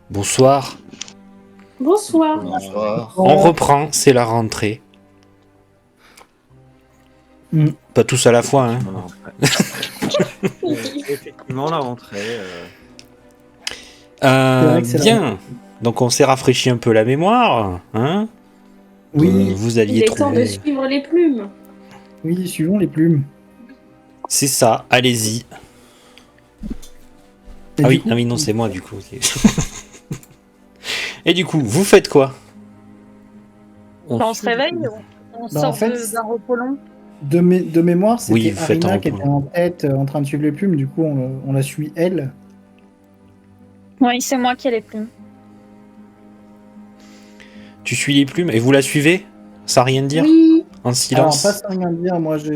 Bonsoir. Bonsoir. Bonsoir. On reprend, c'est la rentrée. Pas tous à la fois, hein. Effectivement, la rentrée. Bien. Donc on s'est rafraîchi un peu la mémoire, hein. Oui. Vous Il alliez est temps de trouver. suivre les plumes. Oui, suivons les plumes. C'est ça. Allez-y. Et Ah du oui, coup- ah oui, non, c'est moi du coup. Ok. Et du coup, vous faites quoi? Quand on se réveille, on Bah, sort en fait, d'un repos long. De mémoire, c'était Oui, vous faites un Arina qui repos. était en tête, en train de suivre les plumes. Du coup, on la suit elle. Oui, c'est moi qui ai les plumes. Tu suis les plumes et vous la suivez? Sans rien dire? Oui. En Alors, silence? pas sans rien dire. Moi, je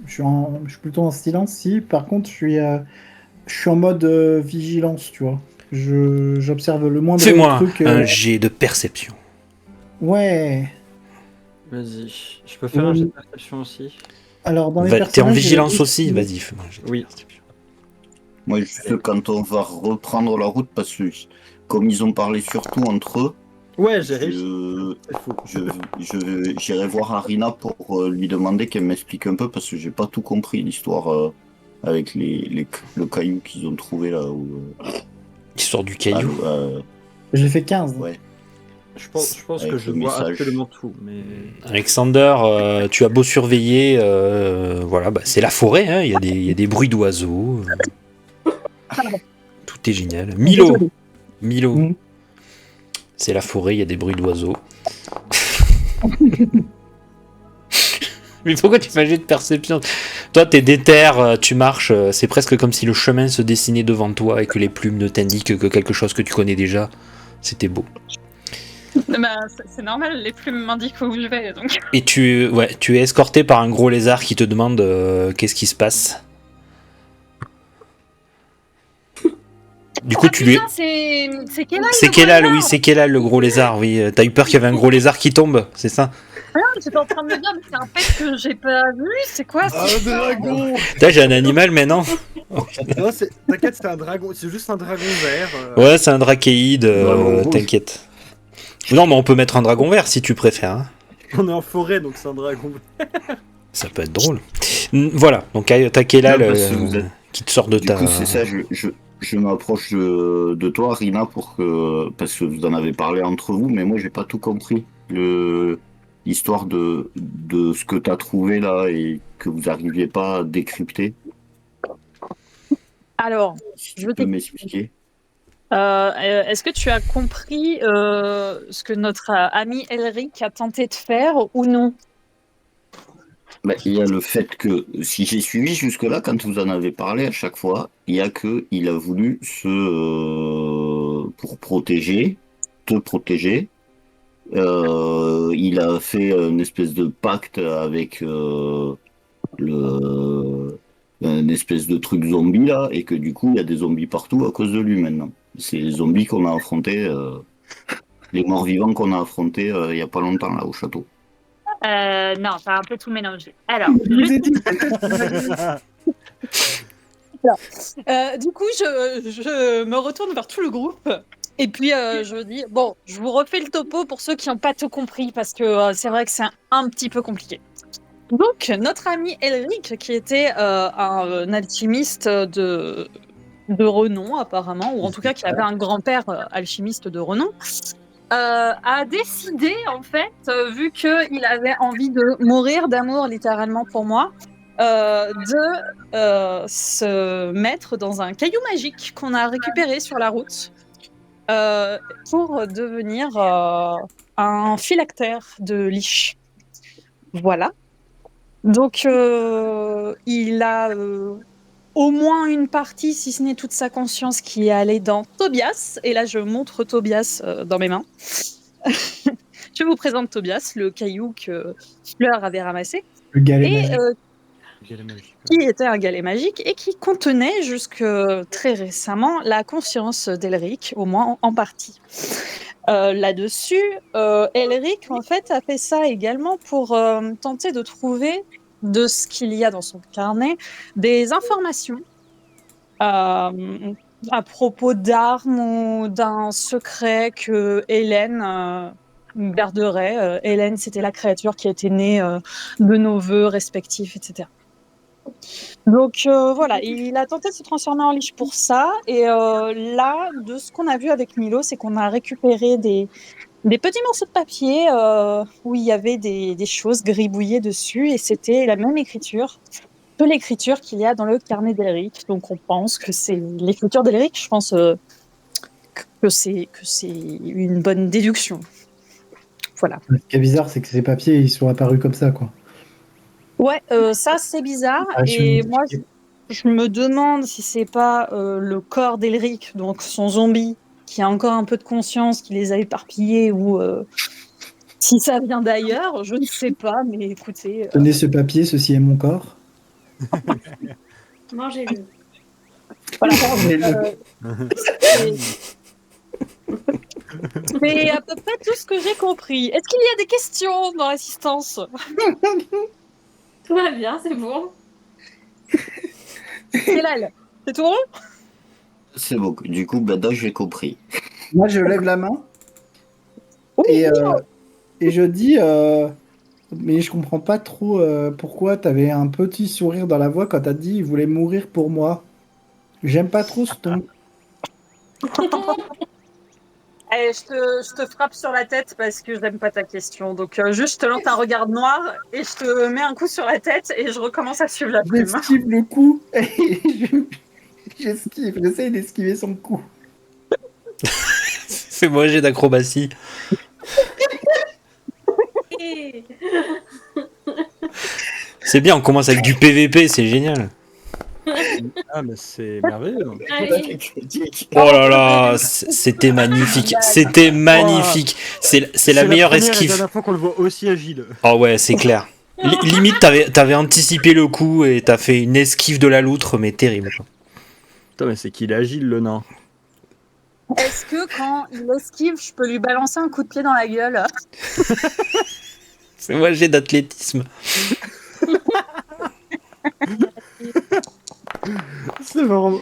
suis plutôt en silence. Si, par contre, je suis en mode vigilance, tu vois. J'observe le moindre Fais-moi truc. un jet de perception. Ouais. Vas-y. Je peux faire un jet de perception aussi? Alors, dans les T'es en personnages, vigilance j'ai aussi? aussi- Vas-y, fais-moi un jet de Oui. perception. Moi, juste quand on va reprendre la route, parce que comme ils ont parlé surtout entre eux, Ouais, j'ai réussi. je, C'est fou. j'irai voir Arina pour lui demander qu'elle m'explique un peu, parce que j'ai pas tout compris l'histoire avec le caillou qu'ils ont trouvé là. Histoire du caillou. J'ai fait 15. Ouais. Je pense Avec que je le vois message. absolument tout. Mais... Alexander, tu as beau surveiller, voilà, bah, c'est la forêt, hein, il y a des bruits d'oiseaux. Tout est génial. Milo, Mm. c'est la forêt, il y a des bruits d'oiseaux. Mais pourquoi tu fais un jet de perception? Toi, t'es déter, tu marches, c'est presque comme si le chemin se dessinait devant toi et que les plumes ne t'indiquent que quelque chose que tu connais déjà. C'était beau. Bah, c'est normal, les plumes m'indiquent où je vais. Donc. Et tu es escorté par un gros lézard qui te demande qu'est-ce qui se passe. Du coup, tu lui. Putain, c'est Kelal. C'est Kelal, oui, c'est Kelal le gros lézard, oui. T'as eu peur qu'il y avait un gros lézard qui tombe, c'est ça? J'étais en train de me dire, mais c'est un pet que j'ai pas vu. C'est quoi Un dragon! Putain, j'ai un animal maintenant. Non, t'inquiète, c'est un dragon. C'est juste un dragon vert. Ouais, c'est un drachéide, Dragon rouge. t'inquiète. Non, mais on peut mettre un dragon vert si tu préfères. Hein. On est en forêt, donc c'est un dragon vert. Ça peut être drôle. Voilà, donc t'as Kelal Non, parce que vous êtes- qui te sort de Du ta. coup, c'est ça, je m'approche de toi, Arina, parce que vous en avez parlé entre vous, mais moi, j'ai pas tout compris. L'histoire de ce que tu as trouvé là et que vous n'arriviez pas à décrypter. Alors, Si je tu peux t'explique. m'expliquer. Est-ce que tu as compris ce que notre ami Elric a tenté de faire ou non? Bah, il y a le fait que, si j'ai suivi jusque-là, quand vous en avez parlé à chaque fois, il y a que il a voulu pour te protéger, il a fait une espèce de pacte avec une espèce de truc zombie là, et que du coup, il y a des zombies partout à cause de lui maintenant. C'est les zombies qu'on a affrontés, les morts-vivants qu'on a affrontés il y a pas longtemps là au château. Non, t'as un peu tout mélangé. Alors, Je vous ai dit. du coup, je me retourne vers tout le groupe et puis je dis bon, je vous refais le topo pour ceux qui n'ont pas tout compris parce que c'est vrai que c'est un petit peu compliqué. Donc, notre ami Elric, qui était un alchimiste de renom apparemment, ou en tout cas qui avait un grand-père alchimiste de renom, a décidé en fait, vu qu'il avait envie de mourir d'amour littéralement pour moi, de se mettre dans un caillou magique qu'on a récupéré sur la route pour devenir un phylactère de liche. Voilà. Donc, il a au moins une partie, si ce n'est toute sa conscience, qui est allée dans Tobias. Et là, je montre Tobias dans mes mains. Je vous présente Tobias, le caillou que Fleur avait ramassé. Le galet Et magique. qui était un galet magique et qui contenait jusque très récemment la conscience d'Elric, au moins en partie. Là-dessus, Elric en fait a fait ça également pour tenter de trouver de ce qu'il y a dans son carnet des informations à propos d'armes ou d'un secret que Hélène garderait. Hélène, c'était la créature qui était née de nos vœux respectifs, etc. Donc voilà, il a tenté de se transformer en liche pour ça. Et là, de ce qu'on a vu avec Milo, c'est qu'on a récupéré des petits morceaux de papier où il y avait des choses gribouillées dessus. Et c'était la même écriture que l'écriture qu'il y a dans le carnet d'Elric. Donc on pense que c'est l'écriture d'Elric. Je pense que c'est une bonne déduction. Voilà. Ce qui est bizarre, c'est que ces papiers, ils sont apparus comme ça, quoi. Ouais, ça c'est bizarre. Ah, Et moi, je me demande si c'est pas le corps d'Elric, donc son zombie, qui a encore un peu de conscience, qui les a éparpillés, ou si ça vient d'ailleurs, je ne sais pas. Mais écoutez, Tenez ce papier, ceci est mon corps. Mangez-le. voilà. Mangez-le. C'est à peu près tout ce que j'ai compris. Est-ce qu'il y a des questions dans l'assistance? Tout va bien, c'est bon. Kelal, c'est tout rond? C'est bon. Du coup, là, j'ai compris. Moi, je lève la main Oui, et je dis, mais je comprends pas trop pourquoi t'avais un petit sourire dans la voix quand t'as dit il voulait mourir pour moi. J'aime pas trop ce ton. allez, je te frappe sur la tête parce que j'aime pas ta question. Donc, juste, je te lance un regard noir et je te mets un coup sur la tête et je recommence à suivre la plume. J'esquive le coup. J'esquive, j'essaye d'esquiver son coup. Fais-moi un jet d'acrobatie. Et- C'est bien, on commence avec du PVP, c'est génial. Ah, mais c'est merveilleux. Allez, Oh là là, c'était magnifique. C'était magnifique. C'est la meilleure première et esquive. dernière fois qu'on le voit aussi agile. Oh ouais, c'est clair. Limite, t'avais anticipé le coup et t'as fait une esquive de la loutre, mais terrible. Putain, mais c'est qu'il est agile, le nain. Est-ce que quand il esquive, je peux lui balancer un coup de pied dans la gueule? C'est moi, j'ai d'athlétisme. C'est vraiment.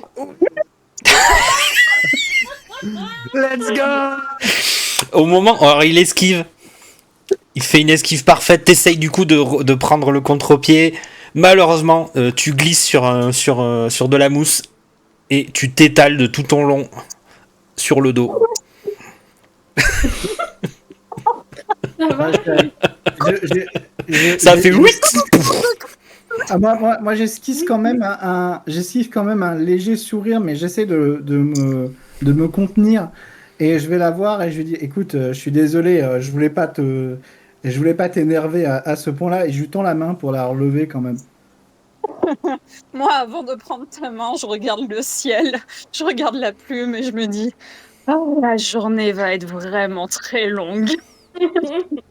Let's go! Au moment, alors il esquive. Il fait une esquive parfaite. T'essayes du coup de prendre le contre-pied. Malheureusement, tu glisses sur de la mousse et tu t'étales de tout ton long sur le dos. ça va. Ça fait oui. Ah, moi j'esquive quand même j'esquive quand même un léger sourire, mais j'essaie de me contenir. Et je vais la voir et je lui dis, écoute, je suis désolé, je voulais pas t'énerver à ce point-là. Et je lui tends la main pour la relever quand même. Moi, avant de prendre ta main, je regarde le ciel, je regarde la plume et je me dis, oh, la journée va être vraiment très longue. Je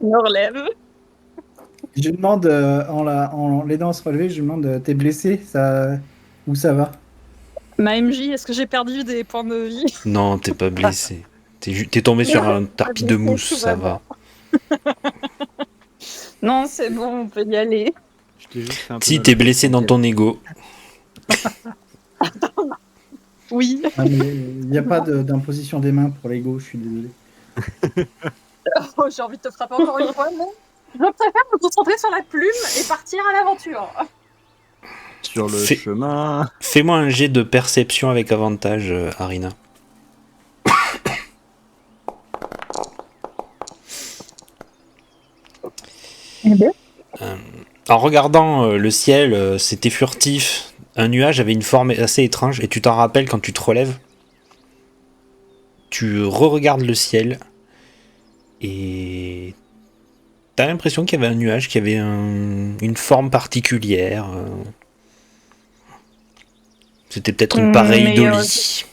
me relève. Je lui demande, en l'aidant à se relever, je lui demande, t'es blessé, où ça va? Ma MJ, est-ce que j'ai perdu des points de vie? Non, t'es pas blessé. T'es tombé sur un tarpi de mousse, Tout ça va va. Non, c'est bon, on peut y aller. Je t'ai juste fait un peu Si mal. t'es blessé dans ton ego. Oui. Ah, mais il n'y a pas d'imposition des mains pour l'ego, je suis désolé. Oh, j'ai envie de te frapper encore une fois, mais je préfère me concentrer sur la plume et partir à l'aventure. Sur le Fais- chemin. Fais-moi un jet de perception avec avantage, Arina. En regardant le ciel, c'était furtif. Un nuage avait une forme assez étrange et tu t'en rappelles quand tu te relèves. Tu re-regardes le ciel et t'as l'impression qu'il y avait un nuage qui avait une forme particulière. C'était peut-être une Mais, pareidolie.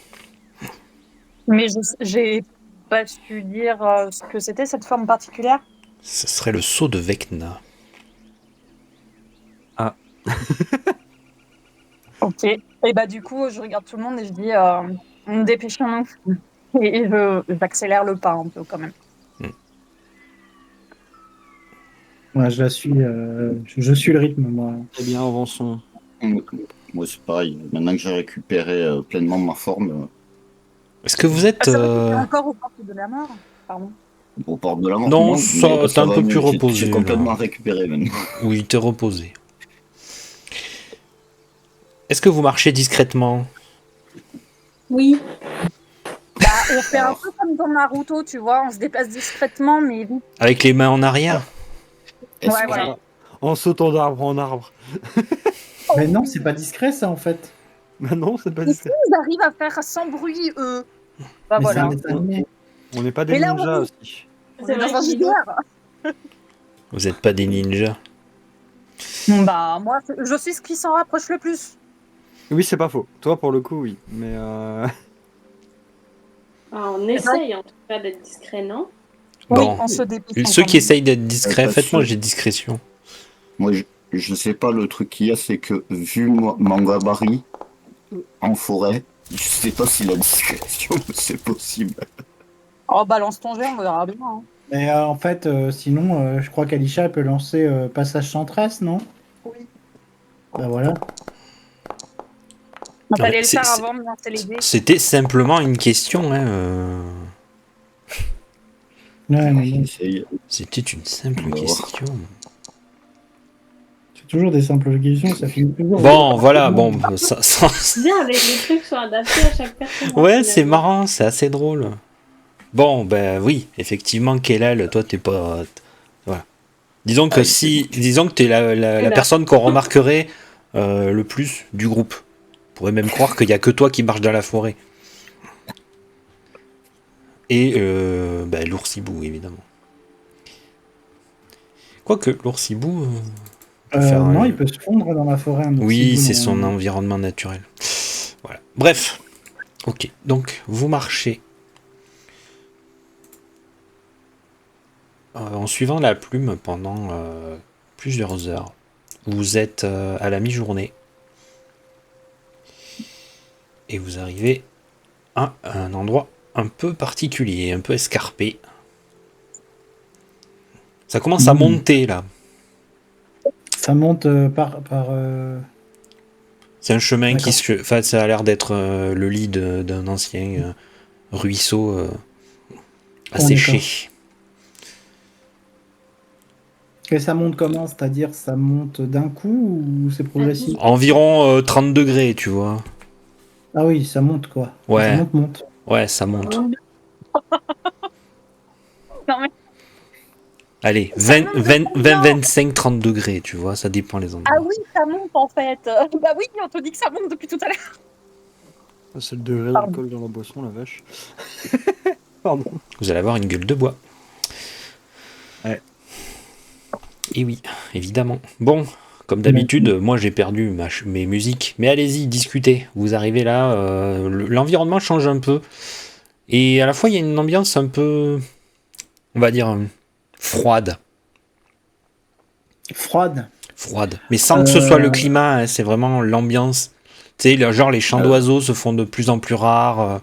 Mais j'ai pas su dire ce que c'était cette forme particulière. Ce serait le sceau de Vecna. Ok. Et bah du coup, je regarde tout le monde et je dis, dépêchons-nous. Et j'accélère le pas un peu quand même. Ouais, je la suis, je suis le rythme, moi. Eh bien, avançons. Moi, c'est pareil. Maintenant que j'ai récupéré pleinement ma forme, Est-ce que vous êtes... Ah, c'est vrai que c'est encore au porte de la mort. Pardon. Au port de la mort. Non, mais ça, t'es un va peu mieux, plus reposé, J'ai complètement là. récupéré maintenant. Oui, t'es reposé. Est-ce que vous marchez discrètement? Oui. Bah, on fait un Alors, peu comme dans Naruto, tu vois, on se déplace discrètement, mais vite. Avec les mains en arrière? est-ce Ouais, que- voilà. En sautant d'arbre en arbre. Mais non, c'est pas discret ça en fait. Bah non, c'est pas Ici, discret. ils arrivent à faire sans bruit, eux. Bah Mais c'est voilà. un dessin animé. On n'est pas des Mais là, ninjas on- aussi. On C'est est vrai dans un qu'il est JDR. Vous êtes pas des ninjas? Bah, moi, je suis ce qui s'en rapproche le plus. Oui, c'est pas faux. Toi, pour le coup, oui. Mais Ah, on essaye en tout cas d'être discret, non? Oui, Bon. on se dépêche. Ceux qui essayent d'être Ouais, discrets, parce faites-moi que- j'ai discrétion. Moi, je sais pas, le truc qu'il y a, c'est que vu mon gabarit en forêt, je sais pas si la discrétion c'est possible. Oh, balance ton jet, on verra bien. Hein. Mais en fait, sinon, je crois qu'Alisha elle peut lancer passage sans trace, non? Oui. Bah voilà. On Ouais, fallait le c'est- faire c'est- avant de lancer les dés. C'était simplement une question. Hein, Ouais, mais bon, J'essaye. C'était une simple On va voir. question. c'est toujours des simples questions, ça finit toujours. Bon, voilà, bon, ça- C'est bien avec les trucs sont adaptés à chaque personne. Ouais, c'est marrant, c'est assez drôle. Bon, ben oui, effectivement, Kellal, toi, t'es pas... Voilà. Disons que disons que t'es la Là. personne qu'on remarquerait le plus du groupe. On pourrait même croire qu'il y a que toi qui marche dans la forêt. Et ben, l'oursibou, évidemment. Quoique, l'oursibou... on peut faire Non, un- il peut se fondre dans la forêt. un Oui, oxybou, c'est non. son environnement naturel. Voilà. Bref. Ok. Donc, vous marchez en suivant la plume pendant plusieurs heures. Vous êtes à la mi-journée. Et vous arrivez à un endroit un peu particulier, un peu escarpé. Ça commence à monter là. Ça monte par C'est un chemin qui D'accord. se... Enfin, ça a l'air d'être le lit d'un ancien ruisseau asséché. Et ça monte comment? C'est-à-dire, ça monte d'un coup ou c'est progressif? Environ 30 degrés, tu vois. Ah oui, ça monte quoi. Ouais. Ça monte. Ouais, ça monte. Non, mais... Allez, Ça 20, monte de 20, combien 20, 25, 30 degrés, tu vois, ça dépend les endroits. Ah oui, ça monte en fait. Bah oui, on te dit que ça monte depuis tout à l'heure. c'est le degré Pardon. d'alcool dans la boisson, la vache. Pardon. Vous allez avoir une gueule de bois. Ouais. Et oui, évidemment. Bon, comme d'habitude, moi j'ai perdu mes musiques. Mais allez-y, discutez. Vous arrivez là, l'environnement change un peu. Et à la fois, il y a une ambiance un peu, on va dire, froide. Froide. Froide. Mais sans que ce soit le climat, hein, c'est vraiment l'ambiance. Tu sais, genre les chants d'oiseaux se font de plus en plus rares.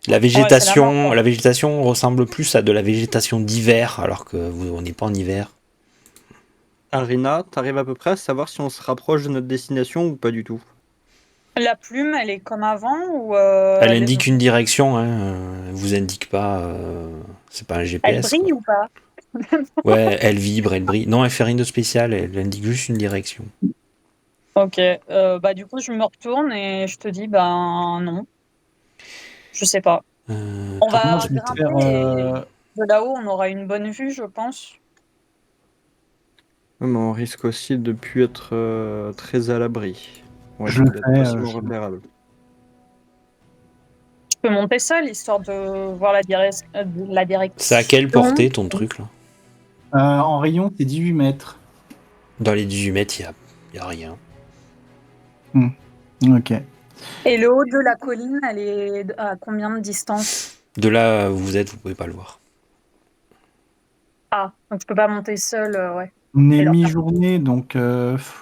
La végétation, la végétation ressemble plus à de la végétation d'hiver, alors on n'est pas en hiver. Arina, t'arrives à peu près à savoir si on se rapproche de notre destination ou pas du tout? La plume, elle est comme avant ou Elle indique une direction, hein, elle vous indique pas, c'est pas un Elle GPS. brille quoi. ou pas? Ouais, elle vibre, elle brille. Non, elle fait rien de spécial, elle indique juste une direction. Ok, bah du coup je me retourne et je te dis ben non. Je sais pas. On va Moi, je vais te grimper faire, et de là-haut on aura une bonne vue je pense. Ouais, mais on risque aussi de plus être très à l'abri. Ouais, Je le d'être fais, facilement je- repérable. Je peux monter seul histoire de voir la direction. C'est à quelle portée ton truc là? En rayon, c'est 18 mètres. Dans les 18 mètres, il y a rien. Ok. Et le haut de la colline, elle est à combien de distance? De là où vous êtes, vous pouvez pas le voir. Ah, donc je peux pas monter seul, ouais. On est Et leur faire- mi-journée, donc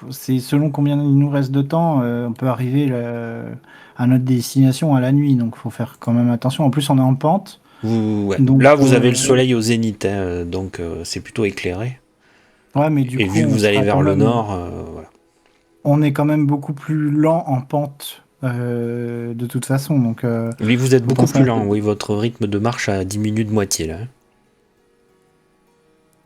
c'est selon combien il nous reste de temps, on peut arriver à notre destination à la nuit, donc faut faire quand même attention. En plus, on est en pente. Ouais. Donc, Là, vous avez le soleil au zénith, hein, donc c'est plutôt éclairé. Ouais, mais du Et coup, vu que on vous allez sera vers quand le même- nord, voilà. on est quand même beaucoup plus lent en pente de toute façon. Donc, Oui, vous êtes Vous beaucoup pensez plus à lent. tout. Oui, votre rythme de marche a diminué de moitié là.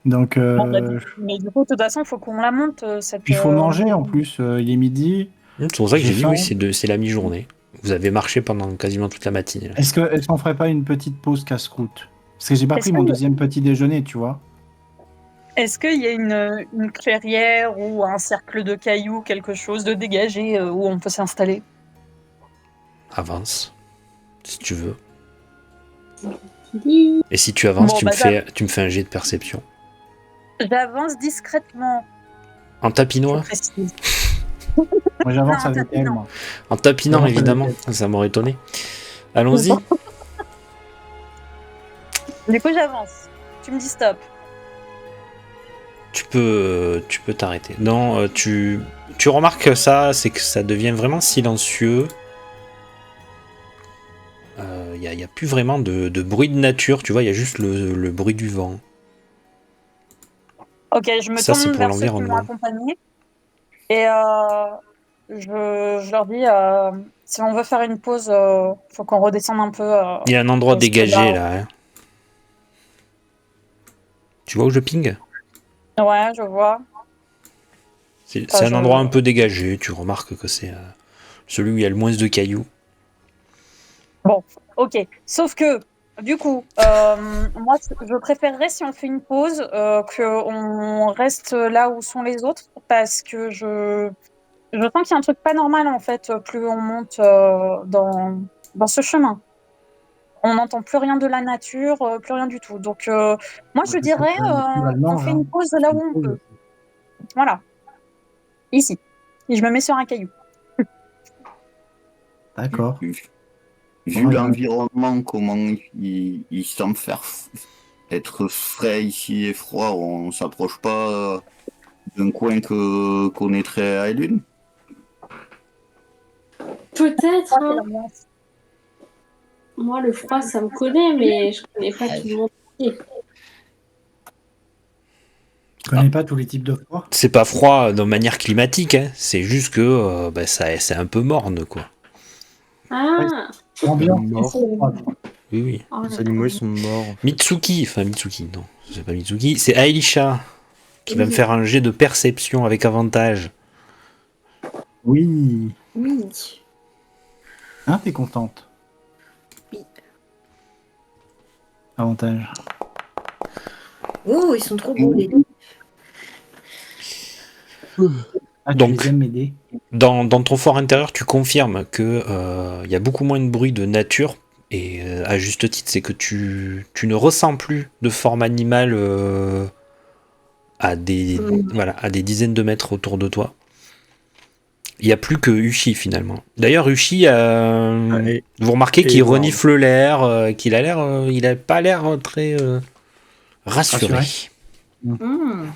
donc Bon, bah, mais du coup, de toute façon, il faut qu'on la monte, cette. il faut manger en plus. Il est midi. C'est pour ça que J'ai j'ai dit oui, faim. c'est la mi-journée. Vous avez marché pendant quasiment toute la matinée. Là. Est-ce qu'on ferait pas une petite pause casse-croûte? Parce que j'ai pas Est-ce pris mon que- deuxième petit déjeuner, tu vois. Est-ce qu'il y a une clairière ou un cercle de cailloux, quelque chose de dégagé où on peut s'installer? Avance, si tu veux. Dis. Et si tu avances, Bon, bah, tu me fais un jet de perception. j'avance discrètement, En je tapinois? précise. Moi, j'avance Non, avec elle, non. moi. En tapinant, J'avance avec évidemment. Ça m'aurait étonné. Allons-y. Du coup, j'avance. Tu me dis stop. Tu peux t'arrêter. Non, tu remarques ça, c'est que ça devient vraiment silencieux. Il y a plus vraiment de bruit de nature, tu vois, il y a juste le bruit du vent. Ok, je me Ça, c'est tourne pour vers ceux qui m'ont l'environnement. accompagné et je leur dis si on veut faire une pause, faut qu'on redescende un peu. Il y a un endroit parce que dégagé là. Hein. Tu vois où je ping? Ouais, je vois. C'est un endroit un peu dégagé, tu remarques que c'est celui où il y a le moins de cailloux. Bon, ok. Sauf que, du coup, moi, je préférerais si on fait une pause, qu'on reste là où sont les autres, parce que je sens qu'il y a un truc pas normal, en fait, plus on monte dans ce chemin. On n'entend plus rien de la nature, plus rien du tout. Donc, moi, je dirais, on Naturellement, fait hein. une pause là où on peut. Voilà, ici. Et je me mets sur un caillou. D'accord. Vu Ouais, l'environnement, comment il semble être frais ici et froid, on s'approche pas d'un coin que connaîtrait Ailune. Peut-être, Moi, c'est hein. l'ambiance. Moi, le froid, ça me connaît, mais je connais pas tout le monde. Je connais pas tous les types de froid. C'est pas froid de manière climatique, hein. C'est juste que c'est un peu morne, quoi. Ah, Ambiance Mort. froide. Oui, oui. oh, Les d'accord. animaux, ils sont morts. En fait. Mitsuki, non, c'est pas Mitsuki, c'est Aelisha qui va me Oui. faire un jet de perception avec avantage. Oui. Oui. Hein, t'es contente? Oui. Avantage. Oh, ils sont trop beaux, les dés. Ah, Donc. tu les aimes m'aider? Dans ton fort intérieur, tu confirmes que y a beaucoup moins de bruit de nature, et à juste titre, c'est que tu ne ressens plus de forme animale à des dizaines de mètres autour de toi. Il n'y a plus que Uchi finalement. D'ailleurs, Uchi, et- vous remarquez et qu'il Edward. renifle l'air, qu'il a l'air, il a pas l'air très rassuré. Rassuré. Hmm.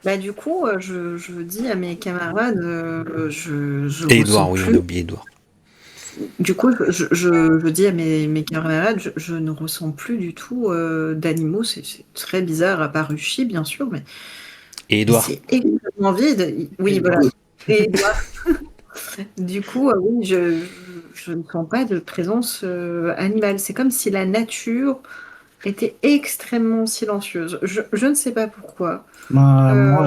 Bah, du coup, je dis à mes camarades, je Et ressens Edouard, oui, on a plus. oublié Edouard. Du coup, je dis à mes camarades, je ne ressens plus du tout d'animaux. C'est très bizarre, à part Uchi, bien sûr, mais Et Edouard. c'est extrêmement vide. Oui, voilà. Et Edouard. Du coup, oui, je ne sens pas de présence animale. C'est comme si la nature était extrêmement silencieuse. Je ne sais pas pourquoi. Moi,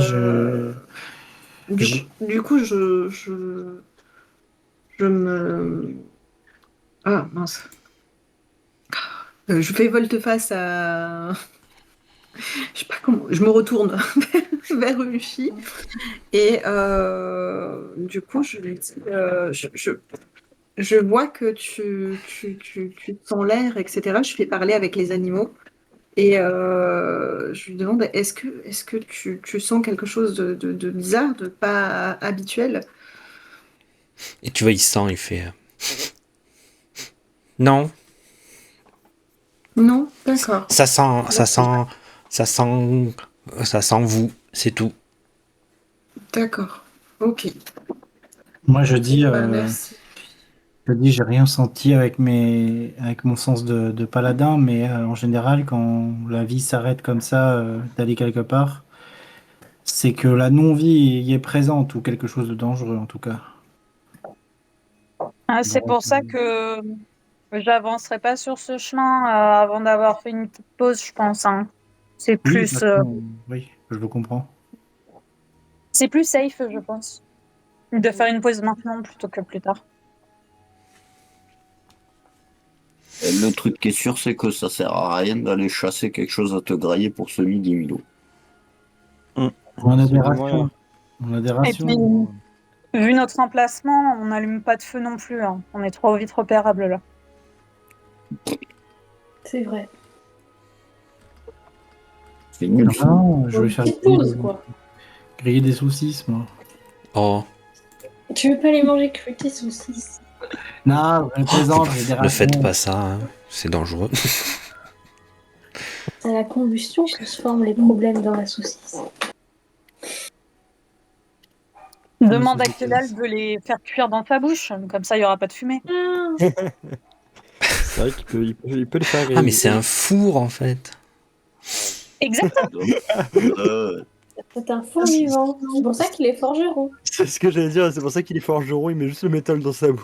Du coup, je me... Ah, mince. Je fais volte-face à... Je sais pas comment... Je me retourne vers Uchi. Et du coup, je lui dis... je vois que tu sens l'air, etc. Je fais parler avec les animaux. Et je lui demande, est-ce que tu sens quelque chose de bizarre, de pas habituel? Et tu vois, il sent, il fait. Non, Non, d'accord. ça sent vous, c'est tout. D'accord. Ok. moi, Bah, merci. je dis, j'ai rien senti avec avec mon sens de paladin, mais en général, quand la vie s'arrête comme ça, d'aller quelque part, c'est que la non-vie y est présente ou quelque chose de dangereux, en tout cas. Ah, c'est pour ça que j'avancerai pas sur ce chemin avant d'avoir fait une petite pause, je pense. Hein. C'est Oui, de plus, toute façon, oui, je le comprends. c'est plus safe, je pense, de faire une pause maintenant plutôt que plus tard. Le truc qui est sûr, c'est que ça sert à rien d'aller chasser quelque chose à te grailler pour ce midi, Milo. On a C'est des vraiment rations. On a des Et rations. puis, vu notre emplacement, on n'allume pas de feu non plus. Hein. On est trop vite repérable là. C'est vrai. C'est nul. ça. Non, je Une vais faire petite pause, quoi. griller des saucisses, moi. Oh, Tu veux pas les manger crues, tes saucisses? Non, je plaisante, j'ai des rations. ne faites pas ça, hein. C'est dangereux. C'est à la combustion que se forment les problèmes dans la saucisse. Demande à c'est Kelal de les faire cuire dans ta bouche, comme ça il n'y aura pas de fumée. Ah, C'est vrai qu'il peut le faire Ah, griller. mais c'est un four en fait. Exactement. c'est un four vivant. C'est pour ça qu'il est forgeron. C'est ce que j'allais dire, c'est pour ça qu'il est forgeron, il met juste le métal dans sa bouche.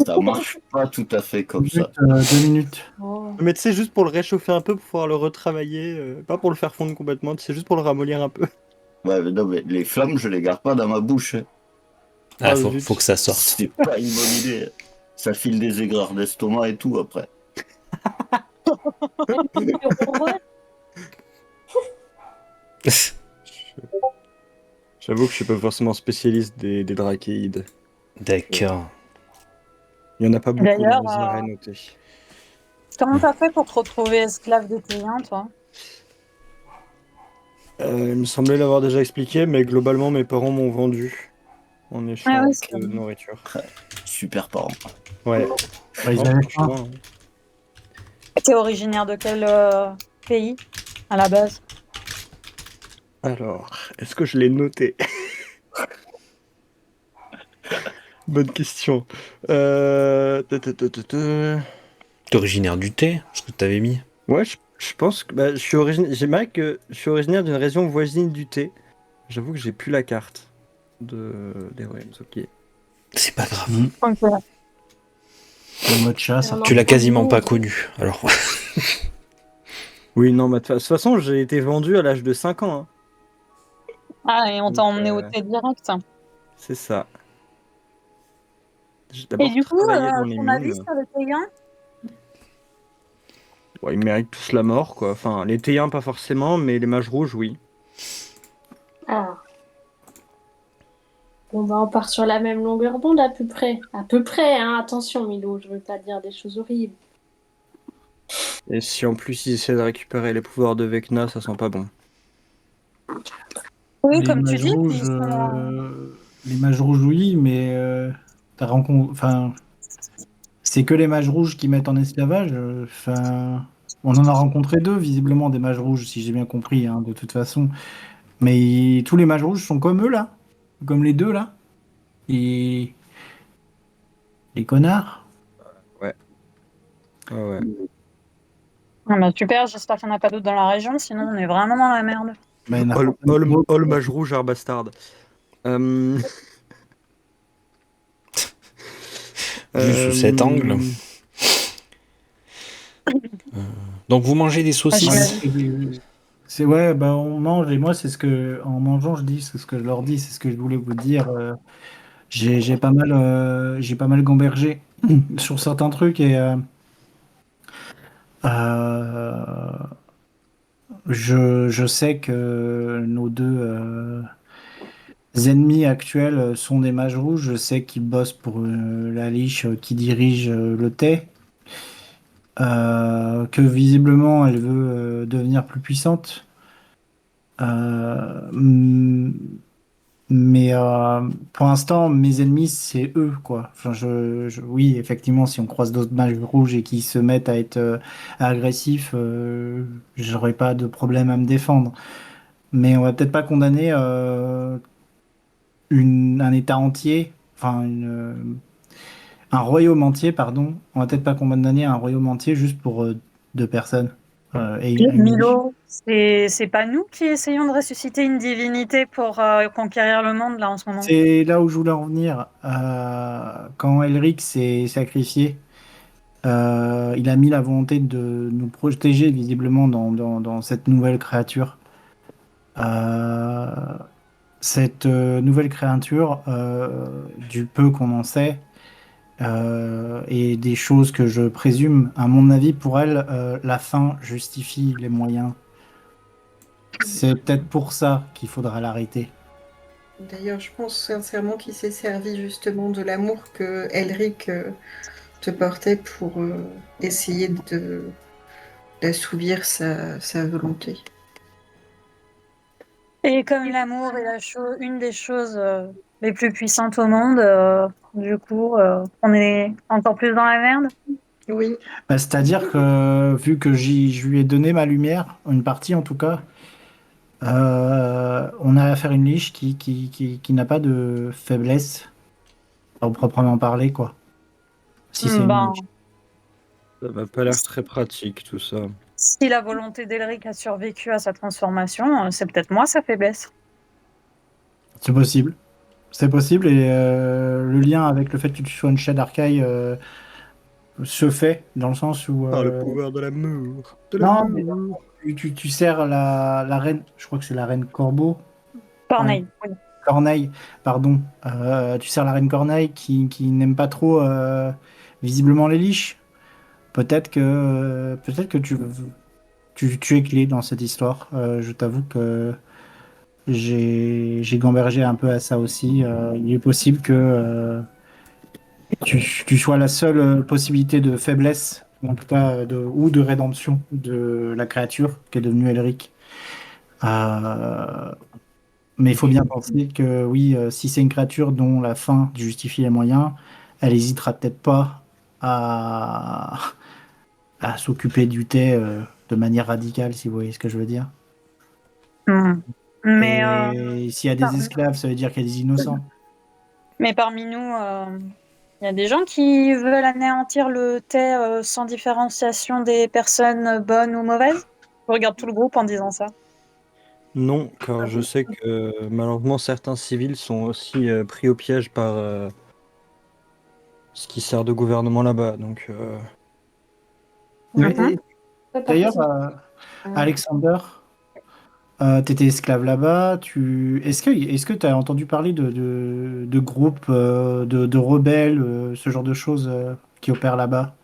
Ça marche pas tout à fait comme ça. 2 minutes. Oh. Mais tu sais, juste pour le réchauffer un peu, pour pouvoir le retravailler, pas pour le faire fondre complètement, c'est juste pour le ramollir un peu. Ouais, mais non, mais les flammes, je les garde pas dans ma bouche. Hein. Ah, Ah, faut, zut. faut que ça sorte. C'est pas une bonne idée. Ça file des aigreurs d'estomac et tout après. J'avoue que je suis pas forcément spécialiste des drachéides. D'accord. Il y en a pas beaucoup D'ailleurs, dans les arènes notées. Comment t'as fait pour te retrouver esclave des Théiens, toi? Il me semblait l'avoir déjà expliqué, mais globalement, mes parents m'ont vendu en Ah échange oui, c'est de vrai. nourriture. Super parent. Ouais. Bah, ils Non, avaient faim. franchement, T'es originaire de quel pays à la base? alors, est-ce que je l'ai noté? Bonne question. Ta, ta, ta, ta, ta. T'es originaire du thé, ce que t'avais mis. Ouais, je pense que bah, j'aimerais que je suis originaire d'une région voisine du thé. J'avoue que j'ai plus la carte des Realms, ok. C'est pas grave. Ok. Le mocha, ça. Alors, Tu l'as quasiment non, pas connu. Alors, Oui, non, mais de toute façon, j'ai été vendu à l'âge de 5 ans. Hein. Ah, et on t'a Donc, emmené au thé direct. C'est ça. J'ai Et d'abord du coup, travaillé dans les ton avis mines. sur les Théiens? Ouais, ils méritent tous la mort, quoi. Enfin, les Théiens, pas forcément, mais les mages rouges, oui. Ah. Bon, bah, on part sur la même longueur d'onde à peu près. À peu près, hein. Attention, Milo, je veux pas dire des choses horribles. Et si en plus ils essaient de récupérer les pouvoirs de Vecna, ça sent pas bon. Oui, Les comme tu mages dis. rouges, Puis les mages rouges, oui, mais enfin, c'est que les mages rouges qui mettent en esclavage. Enfin, on en a rencontré 2, visiblement, des mages rouges, si j'ai bien compris, hein, de toute façon. Mais tous les mages rouges sont comme eux, là. Comme les 2, là. Et les connards. Ouais. Ouais. Ah bah super, j'espère qu'il n'y en a pas d'autres dans la région, sinon on est vraiment dans la merde. Ben, il y en a All, forcément all, d'autres. all mage rouge Arbastard. Euh... vu sous cet angle. Donc vous mangez des saucisses. C'est ouais, bah on mange et moi c'est ce que en mangeant je dis, c'est ce que je leur dis, c'est ce que je voulais vous dire. J'ai pas mal gambergé sur certains trucs et euh, je sais que nos deux ennemis actuels sont des mages rouges. Je sais qu'ils bossent pour la liche qui dirige le thé. Que visiblement elle veut devenir plus puissante. Euh, mais pour l'instant, mes ennemis, c'est eux, quoi. Enfin, oui, effectivement, si on croise d'autres mages rouges et qui se mettent à être agressifs, j'aurais pas de problème à me défendre. Mais on va peut-être pas condamner un État entier, enfin un royaume entier, pardon. On va peut-être pas condamner un royaume entier juste pour 2 personnes. Et une liche. Milo, c'est pas nous qui essayons de ressusciter une divinité pour conquérir le monde là en ce moment. C'est là où je voulais en venir. Quand Elric s'est sacrifié, il a mis la volonté de nous protéger visiblement dans cette nouvelle créature. Euh, Cette nouvelle créature, du peu qu'on en sait, et des choses que je présume, à mon avis, pour elle, la fin justifie les moyens. C'est peut-être pour ça qu'il faudra l'arrêter. D'ailleurs, je pense sincèrement qu'il s'est servi justement de l'amour que Elric te portait pour essayer d'assouvir sa volonté. Et comme l'amour est une des choses les plus puissantes au monde, du coup, on est encore plus dans la merde. Oui, Bah, c'est-à-dire que, vu que je lui ai donné ma lumière, une partie en tout cas, on a affaire à une liche qui n'a pas de faiblesse, à proprement parler, quoi. Si c'est une Ben, liche. Ça m'a pas l'air très pratique tout ça. si la volonté d'Elric a survécu à sa transformation, c'est peut-être moi sa faiblesse. C'est possible. C'est possible, et le lien avec le fait que tu sois une Shade Arcaille se fait, dans le sens où... pouvoir de l'amour. non, mais tu sers la reine, je crois que c'est la reine Corbeau, Corneille, oui. Corneille, pardon. Tu sers la reine Corneille qui n'aime pas trop visiblement les liches. Peut-être que tu es clé dans cette histoire. Je t'avoue que j'ai gambergé un peu à ça aussi. Il est possible que tu sois la seule possibilité de faiblesse, en tout cas, ou de rédemption de la créature qui est devenue Elric. Euh, mais il faut bien penser que oui, si c'est une créature dont la fin justifie les moyens, elle hésitera peut-être pas à, à s'occuper du thé de manière radicale, si vous voyez ce que je veux dire. Hmm. Mais, Et s'il y a des esclaves, ça veut dire qu'il y a des innocents. mais parmi nous, il y a des gens qui veulent anéantir le thé sans différenciation des personnes bonnes ou mauvaises. Je regarde tout le groupe en disant ça. Non, car je sais que malheureusement certains civils sont aussi pris au piège par ce qui sert de gouvernement là-bas. Donc, Et d'ailleurs, Alexander, t'étais esclave là-bas. Est-ce que tu as entendu parler de groupes de rebelles, ce genre de choses qui opèrent là-bas?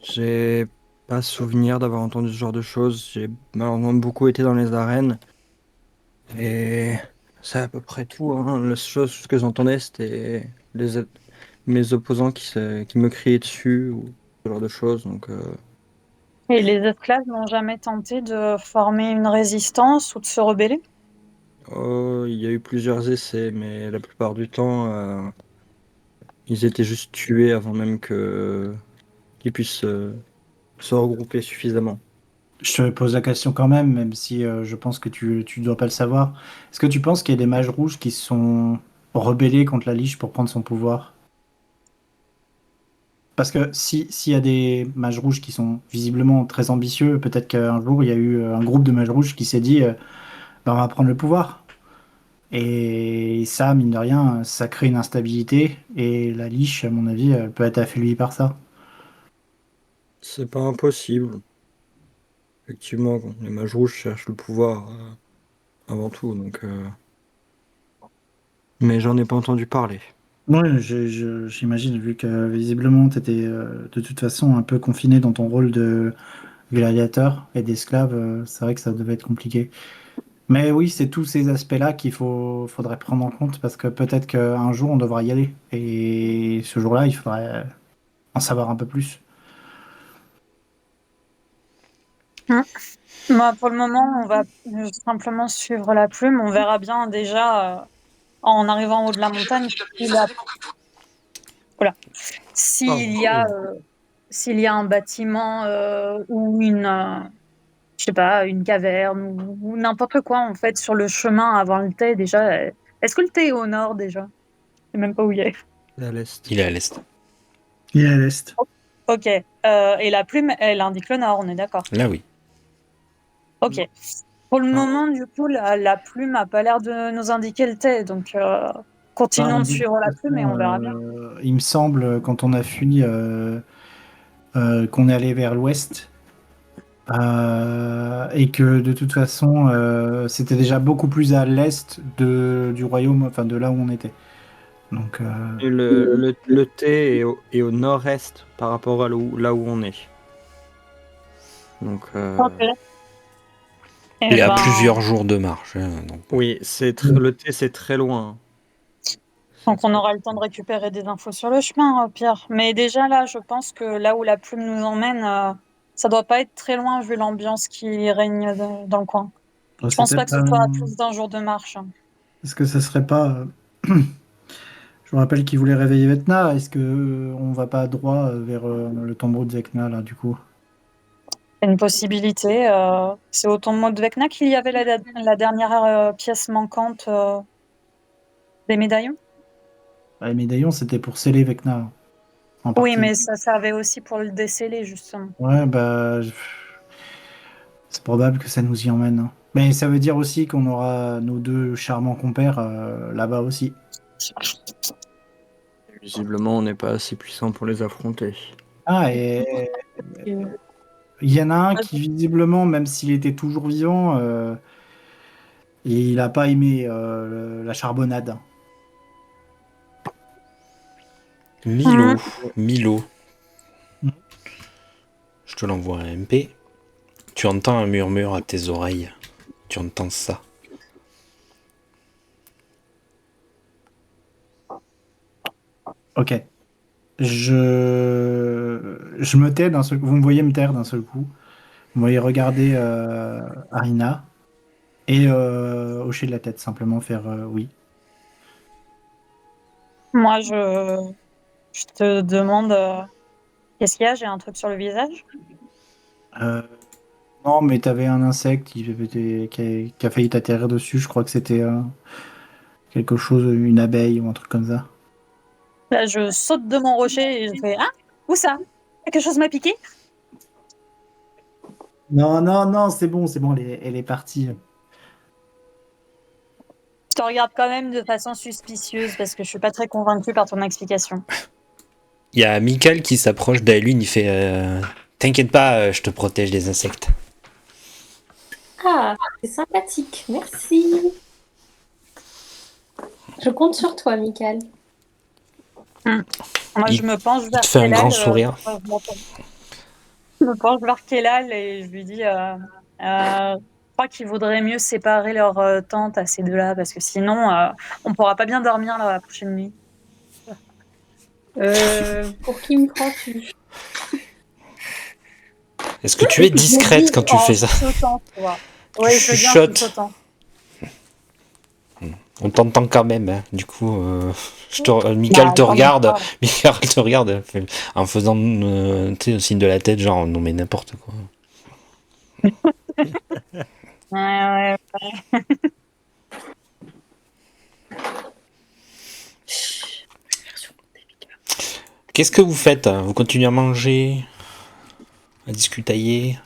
j'ai pas souvenir d'avoir entendu ce genre de choses. J'ai malheureusement beaucoup été dans les arènes. Et c'est à peu près tout, hein. La chose que j'entendais, c'était mes opposants qui me criaient dessus ou ce genre de choses. Donc, Et les esclaves n'ont jamais tenté de former une résistance ou de se rebeller? oh, il y a eu plusieurs essais, mais la plupart du temps, ils étaient juste tués avant même qu'ils puissent se regrouper suffisamment. Je te pose la question quand même si je pense que tu dois pas le savoir. Est-ce que tu penses qu'il y a des mages rouges qui se sont rebellés contre la Liche pour prendre son pouvoir? Parce que s'il y a des mages rouges qui sont visiblement très ambitieux, peut-être qu'un jour il y a eu un groupe de mages rouges qui s'est dit bah, on va prendre le pouvoir. Et ça, mine de rien, ça crée une instabilité. Et la Liche, à mon avis, elle peut être affaiblie par ça. C'est pas impossible. Effectivement, les mages rouges cherchent le pouvoir avant tout, donc. Mais j'en ai pas entendu parler. Oui, j'imagine, vu que visiblement tu étais de toute façon un peu confiné dans ton rôle de gladiateur et d'esclave, c'est vrai que ça devait être compliqué. Mais oui, c'est tous ces aspects-là faudrait prendre en compte parce que peut-être qu'un jour on devra y aller. Et ce jour-là, il faudrait en savoir un peu plus. Hein. Moi, pour le moment, on va simplement suivre la plume. On verra bien déjà en arrivant en haut de la montagne voilà. S'il y a un bâtiment ou je sais pas, une caverne ou n'importe quoi en fait sur le chemin avant le thé déjà. Est-ce que le thé est au nord déjà? Je sais même pas où il est. À l'est. Il est à l'est. Il est à l'est. Ok. Et la plume, elle indique le nord, on est d'accord. Là, oui. Ok. Pour le moment, du coup, la plume n'a pas l'air de nous indiquer le thé, donc continuons de suivre la plume et on verra bien. Il me semble, quand on a fui, qu'on est allé vers l'ouest, et que de toute façon, c'était déjà beaucoup plus à l'est du royaume, enfin de là où on était. Donc, Et le thé est au nord-est par rapport à là où on est. Donc, Ok. Et à ben, plusieurs jours de marche. Donc. oui, le thé, c'est très loin. Donc on aura le temps de récupérer des infos sur le chemin, au pire. Mais déjà là, je pense que là où la plume nous emmène, ça doit pas être très loin vu l'ambiance qui règne dans le coin. Je pense pas que ce soit à plus d'un jour de marche. Est-ce que ça serait pas... Je vous rappelle qu'il voulait réveiller Vecna. Est-ce que on va pas droit vers le tombeau de Vecna, là, du coup? C'est une possibilité. C'est au tombeau de Vecna qu'il y avait la dernière pièce manquante des médaillons. Les médaillons, c'était pour sceller Vecna. En Oui, partie. mais ça servait aussi pour le déceler, justement. Ouais, bah... C'est probable que ça nous y emmène, hein. Mais ça veut dire aussi qu'on aura nos deux charmants compères là-bas aussi. Visiblement, on n'est pas assez puissant pour les affronter. Ah, et il y en a un qui, visiblement, même s'il était toujours vivant, il n'a pas aimé la charbonnade. Milo. Mhm. Je te l'envoie un MP. Tu entends un murmure à tes oreilles. Tu entends ça. Ok. Je me tais d'un seul coup. Vous me voyez me taire d'un seul coup. Vous me voyez regarder Arina et hocher de la tête, simplement faire oui. Moi, je te demande qu'est-ce qu'il y a? J'ai un truc sur le visage. Non, mais t'avais un insecte qui a failli t'atterrir dessus. Je crois que c'était quelque chose, une abeille ou un truc comme ça. Là, je saute de mon rocher et je fais ah, où ça? Quelque chose m'a piqué? Non, non, non, c'est bon, elle est partie. Je te regarde quand même de façon suspicieuse parce que je suis pas très convaincue par ton explication. Il y a Michael qui s'approche d'Aileen. Il fait t'inquiète pas, je te protège des insectes. Ah, c'est sympathique, merci. Je compte sur toi, Michael. Moi, je me penche vers te fait un Kelal, grand sourire. Je me penche vers Kelal et je lui dis je crois qu'il vaudrait mieux séparer leur tente à ces deux-là parce que sinon, on pourra pas bien dormir la prochaine nuit. Pour qui me prends-tu? Est-ce que tu es discrète quand tu fais ça? Oui, je veux bien en chuchotes. chuchotant. On t'entend quand même, hein. Du coup, Michael te regarde. Michael te regarde en faisant un signe de la tête, genre non mais n'importe quoi. Ouais. Qu'est-ce que vous faites? Vous continuez à manger, à discutailler?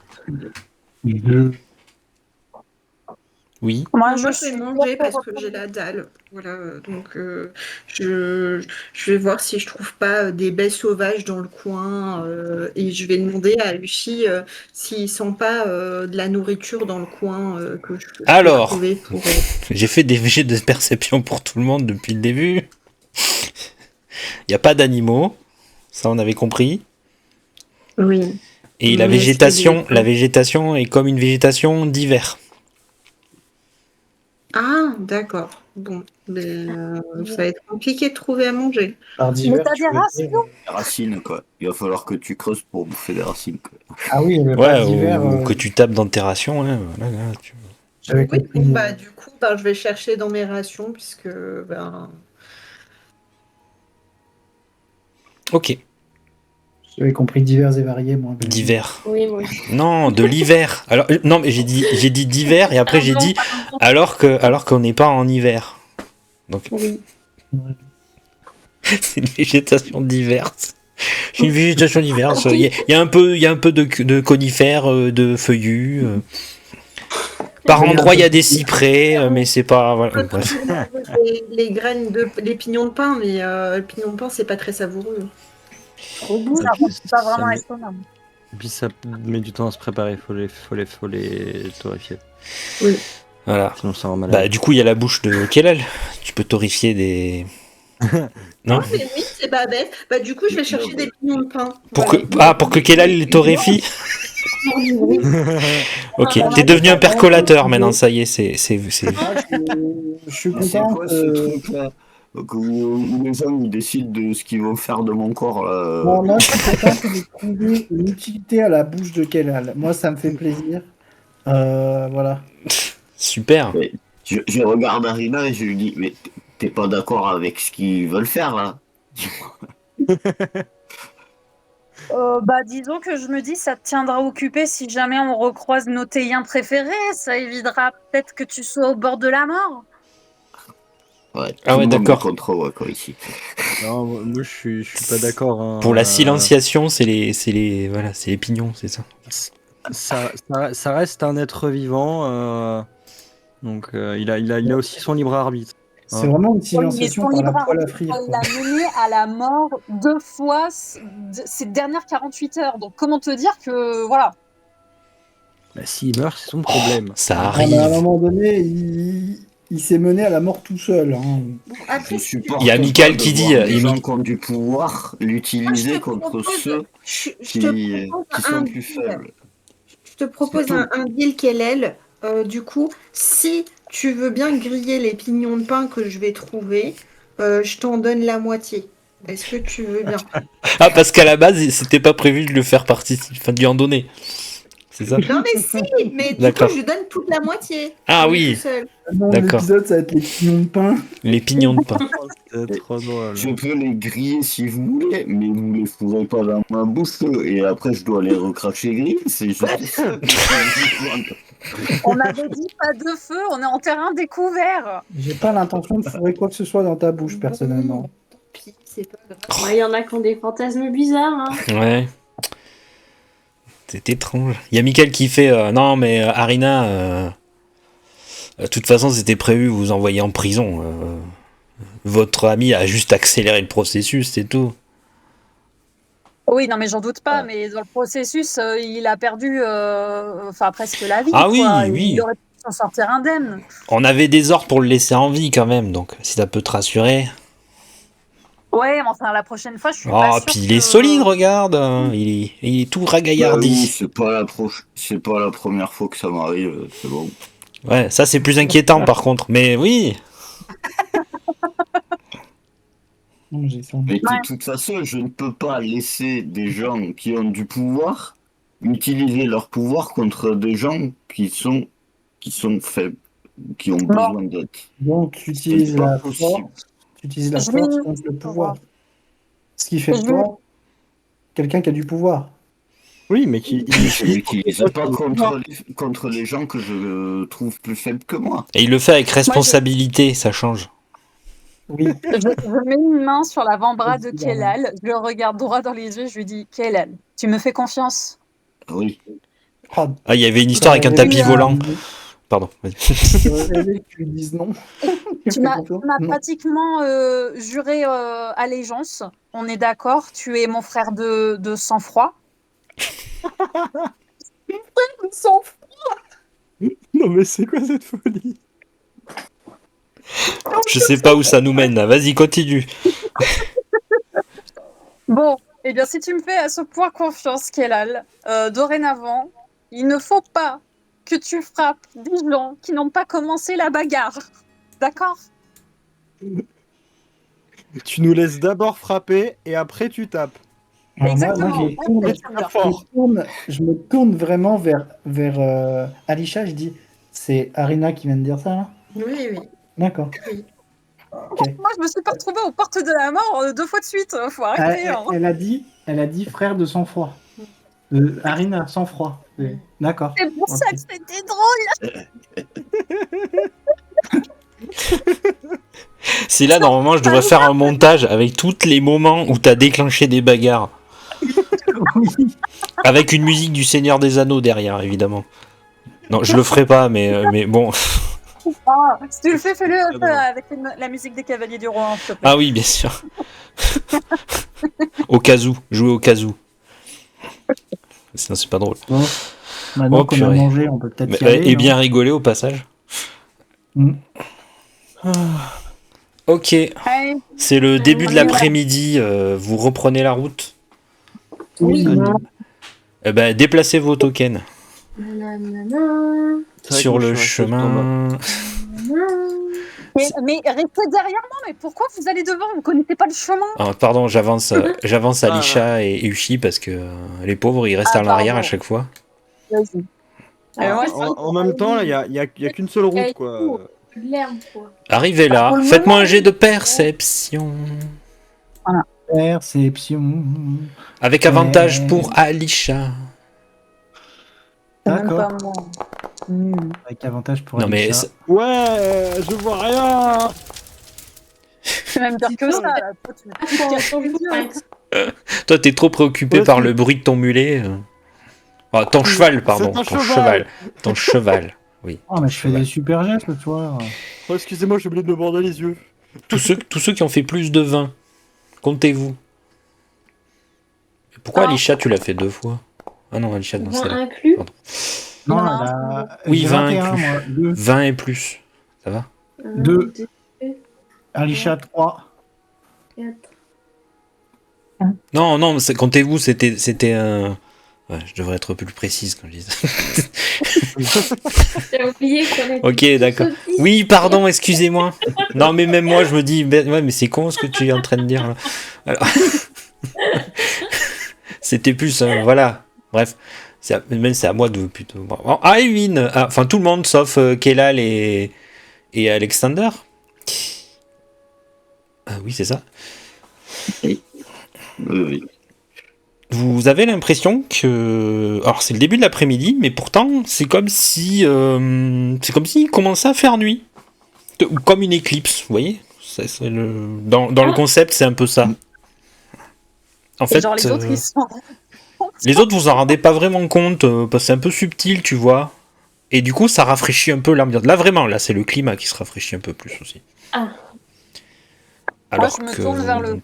Oui. Moi, je vais manger parce que j'ai la dalle. Voilà, donc je vais voir si je trouve pas des baies sauvages dans le coin et je vais demander à Lucie s'ils sont pas de la nourriture dans le coin que je peux Alors, trouver pour. j'ai fait des jets de perception pour tout le monde depuis le début. Il n'y a pas d'animaux, ça on avait compris. Oui. Et la Mais végétation est comme une végétation d'hiver. Ah, d'accord. Bon, mais, ça va être compliqué de trouver à manger. Par Mais divers, t'as tu des veux racines? dire, Des racines, quoi. Il va falloir que tu creuses pour bouffer des racines, quoi. Ah oui, le Ouais, par divers. ou que tu tapes dans tes rations. Hein, voilà, J'avais Oui, compris. bon, bah, du coup, je vais chercher dans mes rations puisque Ok, J'avais compris divers et variés, moi. d'hiver. Oui, moi aussi. Non, de l'hiver. Alors non, mais j'ai dit d'hiver et après j'ai dit alors qu'on n'est pas en hiver. Donc Oui. c'est une végétation diverse. C'est une végétation diverse. Il y a un peu de conifères, de feuillus. Par endroits, il y a des cyprès, mais c'est pas. Voilà, bref. Les graines les pignons de pain, mais le pignon de pain, c'est pas très savoureux. Au bout, Ça remplit pas vraiment Ça- l'estomac. Et puis ça met du temps à se préparer, faut les torréfier. Voilà. Sinon ça rend malade. Bah, du coup, il y a la bouche de Kellel. Tu peux torréfier des. Non Ah, mais oui, c'est pas bête. Bah, du coup, je vais chercher des pignons de pain. pour que Kellel les torréfie. Ok, Ah, t'es devenu un percolateur maintenant, ça y est, c'est. Moi, je suis C'est content quoi ce truc-là où les gens ils décident de ce qu'ils vont faire de mon corps là. Non, moi, je suis content de trouver une utilité à la bouche de Kellal. Moi, ça me fait plaisir. Voilà. Super. Je regarde Arina et je lui dis mais t'es pas d'accord avec ce qu'ils veulent faire là? Bah, disons que je me dis, ça te tiendra occupé si jamais on recroise nos théiens préférés. Ça évitera peut-être que tu sois au bord de la mort. Ouais, Ah ouais, tout le monde d'accord. est contre moi quoi ici. Non, moi je suis pas d'accord. Hein. Pour la silenciation, c'est les pignons, c'est ça. Ça reste un être vivant, donc il a aussi son libre arbitre. C'est vraiment une silenciation son par la libre poêle à arbitre, frire. il quoi. l'a mené à la mort 2 fois ces dernières 48 heures. Donc comment te dire que voilà. Bah, s'il meurt, c'est son problème. Ça Ah, mais à un arrive. moment donné, il s'est mené à la mort tout seul. Hein. Après, Je supporte Il y a pas Michael de qui voir dit, les il gens dit- qui ont du pouvoir l'utiliser contre ceux je qui te propose sont un plus deal. faibles. Je te propose C'est un deal qu'elle est. Du coup, si tu veux bien griller les pignons de pain que je vais trouver, je t'en donne la moitié. Est-ce que tu veux bien? Ah, parce qu'à la base, c'était pas prévu de le faire participer, enfin de lui en donner. C'est ça? Non mais si, mais du coup D'accord. je lui donne toute la moitié. Ah Il est oui. tout seul. Non, D'accord. l'épisode, ça va être les pignons de pain. Les pignons de pain. C'est trop drôle. Je peux les griller si vous voulez, mais vous les fourrez pas dans ma bouche et après je dois les recracher grillés. C'est juste ça. On avait dit pas de feu, on est en terrain découvert. J'ai pas l'intention de fourrer quoi que ce soit dans ta bouche, personnellement. Puis, c'est pas grave. Ouais, il y en a qui ont des fantasmes bizarres. Hein. Ouais. C'est étrange. Il y a Michael qui fait non, mais Arina, de toute façon, c'était prévu, vous envoyer en prison. Votre ami a juste accéléré le processus, c'est tout. Oui, non mais j'en doute pas, mais dans le processus, il a perdu presque la vie. Ah oui, quoi. oui. Il aurait pu s'en sortir indemne. On avait des ordres pour le laisser en vie quand même, donc si ça peut te rassurer. Ouais, mais enfin la prochaine fois, je suis Oh, pas sûre puis il que- est solide, regarde. Il est tout Bah oui, ragaillardi. c'est pas la première fois que ça m'arrive, c'est bon. Ouais, ça c'est plus inquiétant par contre. Mais oui. Non, j'ai ça. Mais de toute façon, je ne peux pas laisser des gens qui ont du pouvoir utiliser leur pouvoir contre des gens qui sont faibles, qui ont besoin d'aide. Donc, tu utilises C'est pas la possible. force. Tu utilises la Je force vais- contre le pouvoir. Ce qui fait de Je toi quelqu'un qui a du pouvoir. Oui, mais qui Je l'utilise pas contre les gens que je trouve plus faibles que moi. Et il le fait avec responsabilité, ça change. Oui. Je mets une main sur l'avant-bras de Évidemment. Kellal, je le regarde droit dans les yeux, je lui dis Kellal, tu me fais confiance? Oui. Ah, Ah, il y avait une histoire avec un tapis volant. Tu Pardon. vas-y. lui dises non. Tu m'as Non. pratiquement juré allégeance, on est d'accord, tu es mon frère de sang-froid. Non mais c'est quoi cette folie? Je sais pas où ça nous mène là. Vas-y, continue. Bon, eh bien si tu me fais à ce point confiance, Kellal, dorénavant, il ne faut pas que tu frappes des gens qui n'ont pas commencé la bagarre. D'accord? Tu nous laisses d'abord frapper et après tu tapes. Alors moi, Exactement. je je me tourne vraiment vers Alisha. Je dis, c'est Arina qui vient de dire ça, là? Oui, oui. D'accord. Moi, je me suis pas retrouvée aux portes de la mort 2 fois de suite. Faut arrêter. hein. Elle a dit frère de sang-froid. Arina, sang-froid. D'accord. C'est pour ça que c'était drôle. C'est là, normalement, je devrais faire un montage avec tous les moments où t'as déclenché des bagarres. Avec une musique du Seigneur des Anneaux derrière, évidemment. Non, je le ferai pas, mais bon. Ah, si tu le fais, fais-le avec la musique des Cavaliers du Roi, s'il te plaît. Ah oui, bien sûr. Au cas où, jouer au cas où. Sinon, c'est pas drôle. Bon, maintenant Oh, qu'on a purée. mangé, on peut peut-être Mais, y aller. et non bien rigoler au passage. Mm. Ok, Allez, c'est le début de y va. l'après-midi. Vous reprenez la route. Oui. Eh ben, déplacez vos tokens Nanana, C'est vrai sur que moi, le je suis resté tout en bas. chemin. nanana. mais restez derrière moi, mais pourquoi vous allez devant? Vous connaissez pas le chemin? Ah, pardon, j'avance Alisha et Ushi parce que les pauvres ils restent Ah, à l'arrière à pardon. chaque fois. Vas-y. Alors, En même temps, là, il y a qu'une seule route, quoi. de l'herbe, quoi. Arrivez là, pour le faites-moi moment, un jet de perception. Perception. Avec avantage pour Alisha. C'est même D'accord. pas moi. Avec avantage pour Non mais Alisha. c'est- Ouais, je vois rien. C'est même pire que ça. Là. Toi, tu Ah, faut- faut- faut- toi t'es trop préoccupé Ouais, par c'est- le bruit de ton mulet. Ah, ton cheval, pardon. un Ton cheval. cheval. Ton cheval. Oui. Oh, mais je fais Cheval. des super gestes ce soir. Oh, excusez-moi, j'ai oublié de me border les yeux. Tous ceux qui ont fait plus de 20, comptez-vous. Pourquoi Ah. Alisha tu l'as fait 2 fois? Ah non, Alisha, non, c'est 20 là. inclus. Pardon. Non, Non, là, Oui, j'ai 20 21, inclus. moi. 2. 20 et plus. Ça va? Deux. Alisha, 3. 4. Non, non, comptez-vous, c'était un. Ouais, je devrais être plus précise quand je dis ça. J'ai oublié qu'on était. Ok, d'accord. tous au 10. Oui, pardon, excusez-moi. Non, mais même moi, je me dis, ouais, mais c'est con ce que tu es en train de dire là. Alors... C'était plus, voilà. Bref, c'est à moi de plutôt. Bon. Ah, Ewin, enfin tout le monde sauf Kelal et Alexander. Ah oui, c'est ça. Oui. Vous avez l'impression que, alors c'est le début de l'après-midi, mais pourtant c'est comme si il commençait à faire nuit, ou comme une éclipse, vous voyez. Dans le concept, c'est un peu ça. En Et fait, genre les autres, ils sont. les autres vous en rendez pas vraiment compte parce que c'est un peu subtil, tu vois. Et du coup, ça rafraîchit un peu l'ambiance. Là, vraiment, là, c'est le climat qui se rafraîchit un peu plus aussi. Ah. Alors je me que tourne vers le.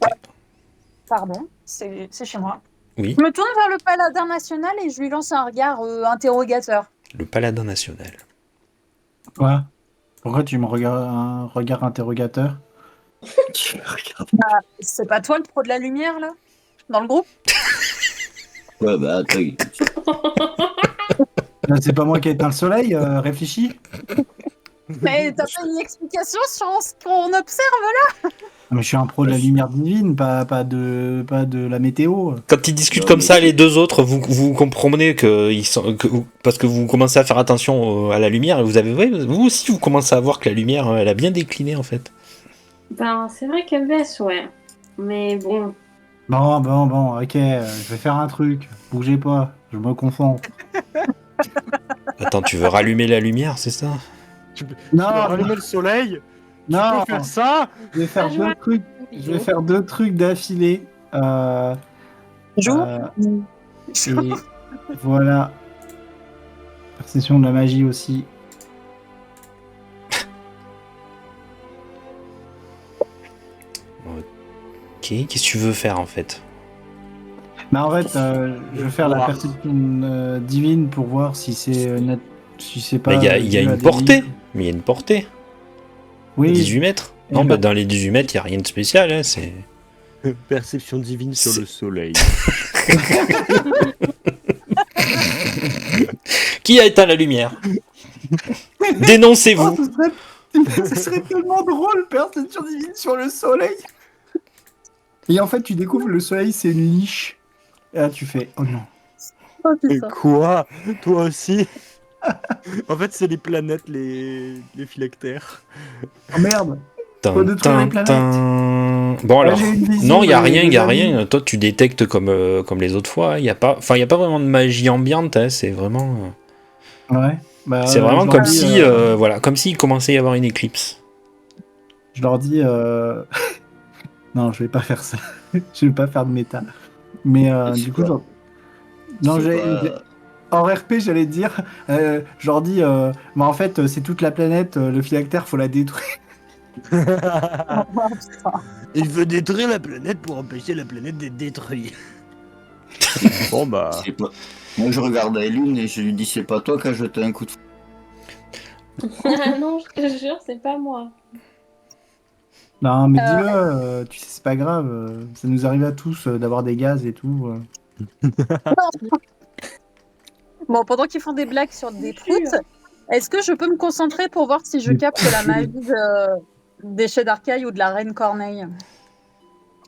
Pardon, c'est chez moi. oui, Je me tourne vers le paladin national et je lui lance un regard interrogateur. le paladin national. Quoi? Pourquoi tu me regardes un regard interrogateur? C'est pas toi le pro de la lumière là? Dans le groupe? Ouais, bah attends. C'est pas moi qui ai éteint le soleil, réfléchis. Mais t'as pas une explication sur ce qu'on observe? Ah, mais je suis un pro de la lumière divine, pas de la météo. Quand ils discutent Non, comme mais- ça, les deux autres, vous comprenez parce que vous commencez à faire attention à la lumière et vous aussi vous commencez à voir que la lumière elle a bien décliné en fait. Ben, c'est vrai qu'elle baisse, ouais. Mais bon. Bon, ok, je vais faire un truc. Bougez pas, je me confonds. Attends, tu veux rallumer la lumière, c'est ça? Tu peux Non, rallumer le soleil. non, Tu peux faire ça. je vais faire Ah, je deux vois. trucs. Je vais faire deux trucs d'affilée. Joue. Et voilà. Perception de la magie aussi. Ok, qu'est-ce que tu veux faire en fait? Mais en fait, je vais faire la Voir. perception divine pour voir si c'est si c'est pas. Il y a dû à une des portée, limites. mais il y a une portée. Oui. 18 mètres? Et Non, ben- bah dans les 18 mètres, il n'y a rien de spécial, hein, c'est. Perception divine sur C'est- le soleil. Qui a éteint la lumière? Oh, Dénoncez-vous! ce serait tellement drôle, perception divine sur le soleil. Et en fait, tu découvres le soleil, c'est une niche. Et là, tu fais, oh non. Oh, Et putain. quoi? Toi aussi? En fait, c'est les planètes, les phylactères. Oh merde. Tin, Faut détruire tin, les planètes. tin. Bon alors, j'ai une vision non, il y a de- rien, de il y a la vie. rien. Toi, tu détectes comme les autres fois. Il y a pas, enfin, il y a pas vraiment de magie ambiante. Hein, c'est vraiment, Ouais. Bah, c'est vraiment je leur comme dis, si, voilà, comme s'il commençait à y avoir une éclipse. Je leur dis. Non, je vais pas faire ça. Je vais pas faire de méta. Mais du coup, Non, C'est pas- en RP, j'allais dire, je leur dis, mais en fait, c'est toute la planète, le phylactère, faut la détruire. Il veut détruire la planète pour empêcher la planète d'être détruite. Bon bah. c'est pas... Moi, je regarde Aileen et je lui dis, c'est pas toi qui as jeté un coup de... Ah non, je te jure, c'est pas moi. Non, mais dis-le, tu sais, c'est pas grave, ça nous arrive à tous d'avoir des gaz et tout. Bon, pendant qu'ils font des blagues sur des Sûr. proutes, est-ce que je peux me concentrer pour voir si je Des capte la magie des chais d'Arcaille ou de la reine Corneille?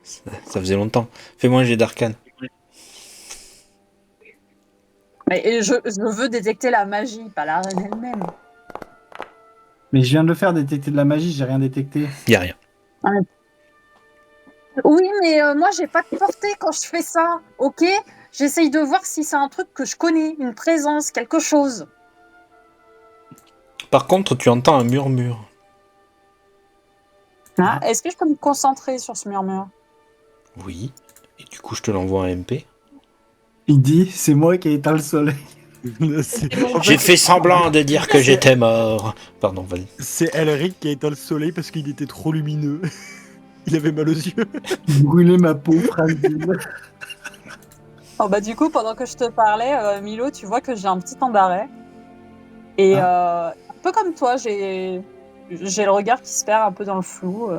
Ça faisait longtemps. Fais-moi un jet d'arcane. Et je veux détecter la magie, pas la reine elle-même. Mais je viens de le faire détecter de la magie, j'ai rien détecté. Y a rien. Oui, mais moi, j'ai pas de portée quand je fais ça, ok? J'essaye de voir si c'est un truc que je connais, une présence, quelque chose. Par contre, tu entends un murmure. Ah, est-ce que je peux me concentrer sur ce murmure? Oui. Et du coup, je te l'envoie en MP. Il dit, c'est moi qui ai éteint le soleil. J'ai fait semblant de dire que j'étais mort. Pardon, vas-y. C'est Elric qui a éteint le soleil parce qu'il était trop lumineux. Il avait mal aux yeux. Il brûlait ma peau fragile. Oh, bah, du coup, pendant que je te parlais, Milo, tu vois que j'ai un petit temps d'arrêt. Et un peu comme toi, j'ai le regard qui se perd un peu dans le flou.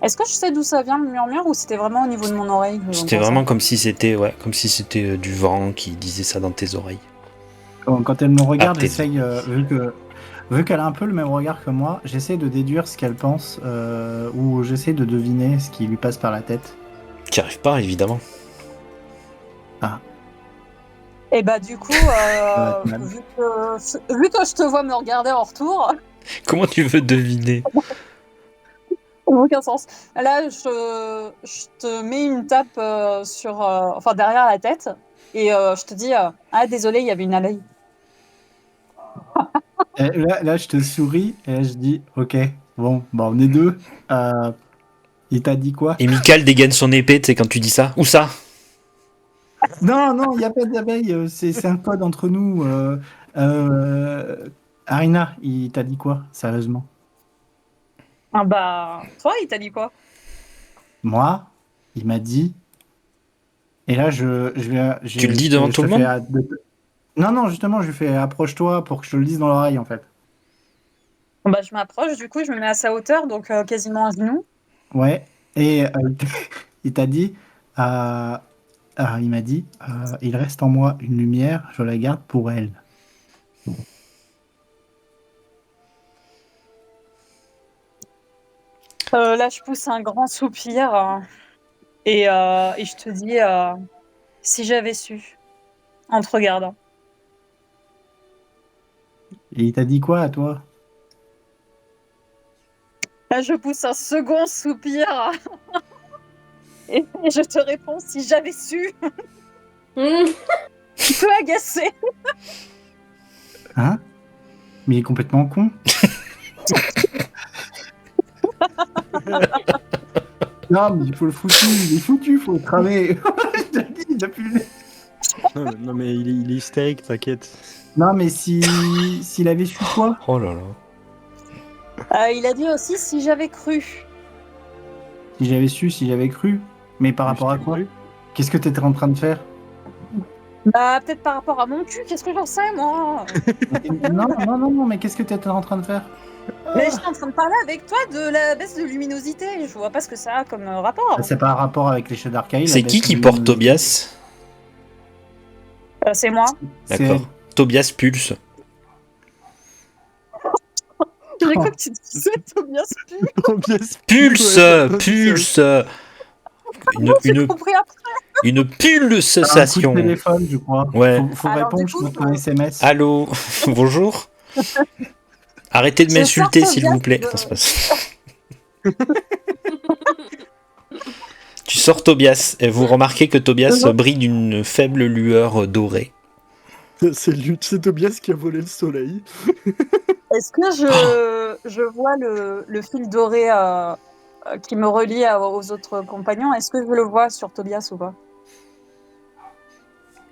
Est-ce que je sais d'où ça vient le murmure ou c'était vraiment au niveau de mon oreille que C'était j'entends vraiment ça? comme si c'était du vent qui disait ça dans tes oreilles. Quand elle me regarde, peut-être. j'essaye, vu qu'elle a un peu le même regard que moi, j'essaie de déduire ce qu'elle pense, ou j'essaie de deviner ce qui lui passe par la tête. Tu n'y arrives pas, évidemment. Et bah du coup, Ouais, même. vu que je te vois me regarder en retour, Comment tu veux deviner? aucun sens. Là, je te mets une tape enfin derrière la tête et je te dis ah désolé, il y avait une abeille. Et là, je te souris, et là, je dis, ok, bon, bah, on est deux. Il t'a dit quoi? Et Michael dégaine son épée, tu sais, quand tu dis ça. Où ça? Non, non, il n'y a pas d'abeille, c'est un code entre nous. Arina, il t'a dit quoi, sérieusement? Ah bah toi, il t'a dit quoi? Moi, il m'a dit. Et là, Tu le dis devant tout le monde? Non, non, justement, je lui fais approche-toi pour que je te le dise dans l'oreille, en fait. Bah je m'approche, du coup je me mets à sa hauteur, donc quasiment à genoux. Ouais. Et il t'a dit. Il m'a dit, il reste en moi une lumière, je la garde pour elle. Là, je pousse un grand soupir et je te dis si j'avais su en te regardant. Et il t'a dit quoi à toi? Là, je pousse un second soupir et je te réponds si j'avais su. Un peu agacé. Hein? Mais il est complètement con. Non, mais il faut le foutu, il est foutu, faut le cramer. Je te le dis depuis. Non, mais il est hystérique, t'inquiète. Non, mais s'il avait su quoi? Oh là là. Il a dit aussi si j'avais cru. Si j'avais su, si j'avais cru. Mais par rapport à quoi? Qu'est-ce que t'étais en train de faire? Bah, peut-être par rapport à mon cul, qu'est-ce que j'en sais, moi? Non, mais qu'est-ce que t'étais en train de faire? Mais j'étais en train de parler avec toi de la baisse de luminosité. Je vois pas ce que ça a comme rapport. C'est pas un rapport avec les chefs d'Arcaï. C'est qui porte Tobias? C'est moi. D'accord. Tobias Pulse. J'ai cru que tu disais Tobias Pulse! Pulse! J'ai compris après. Une Un coup pulsation. de téléphone, je crois. Ouais. Faut Alors, répondre, du je coup, montre un SMS. Allô? Bonjour? Arrêtez de Je m'insulter, sors s'il Tobias vous plaît. de- Non, c'est pas ça. Tu sors Tobias et vous remarquez que Tobias brille d'une faible lueur dorée. C'est Tobias qui a volé le soleil. Est-ce que je vois le fil doré qui me relie aux autres compagnons? Est-ce que je le vois sur Tobias ou pas?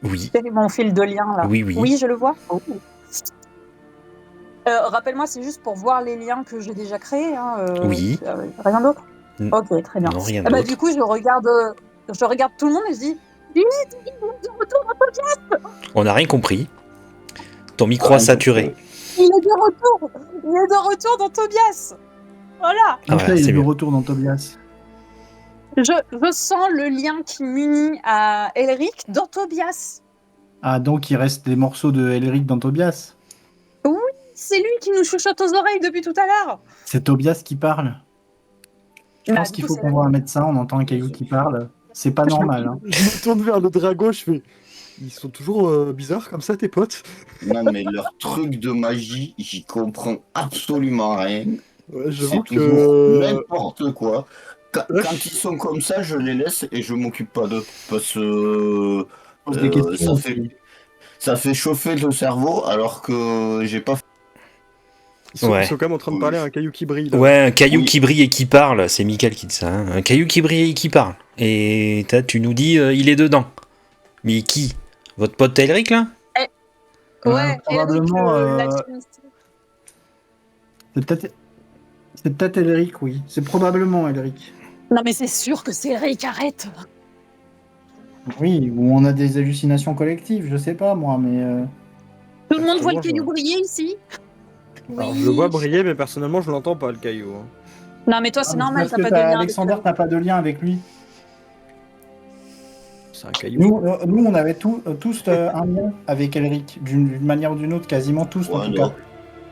Oui, C'est mon fil de lien là. oui, oui. Oui, je le vois. Oh. Rappelle-moi, c'est juste pour voir les liens que j'ai déjà créés. Hein, Oui. Rien d'autre. Mm. Ok, très bien. Non, rien Ah bah, d'autre. du coup, je regarde tout le monde et je dis Vite, vite, de retour dans Tobias. On n'a rien compris. Ton micro Ah, a saturé. Il est de retour. Il est de retour dans Tobias. Voilà. Ah, Donc voilà, là, il c'est est de mieux. retour dans Tobias. Je sens le lien qui m'unit à Elric dans Tobias. Ah, donc il reste des morceaux de Elric dans Tobias. C'est lui qui nous chuchote aux oreilles depuis tout à l'heure. C'est Tobias qui parle. Je Bah, pense du qu'il coup, faut c'est qu'on voit un médecin, on entend un caillou qui parle. C'est pas normal. Hein. Je me tourne vers le dragon, je fais. Ils sont toujours bizarres comme ça, tes potes? Non, mais leur truc de magie, j'y comprends absolument rien. Ouais, C'est j'avoue toujours que. n'importe quoi. Ouais, Quand ils sont comme ça, je les laisse et je m'occupe pas d'eux. Parce que Pose des questions aussi. ça fait chauffer le cerveau alors que j'ai pas. Ouais. Ils sont quand même en train de parler à un caillou qui brille. Là. Ouais, un caillou Oui. qui brille et qui parle, c'est Mickaël qui dit ça. Hein. Un caillou qui brille et qui parle. Et tu nous dis, il est dedans. Mais qui? Votre pote Elric là? Ouais, probablement, Elric, c'est peut-être Elric, oui. C'est probablement Elric. Non, mais c'est sûr que c'est Elric, arrête. Oui, ou on a des hallucinations collectives, je sais pas moi, mais. Tout le monde voit le Personnellement, caillou briller ici. Alors, je le vois briller, mais personnellement, je l'entends pas, le caillou. Hein. Non, mais toi, Ah, c'est mais normal, parce t'as que pas de lien avec Alexander, lui. t'as pas de lien avec lui. C'est un caillou. Nous on avait tous un lien avec Elric, d'une manière ou d'une autre, quasiment tous en Ouais, tout non. cas.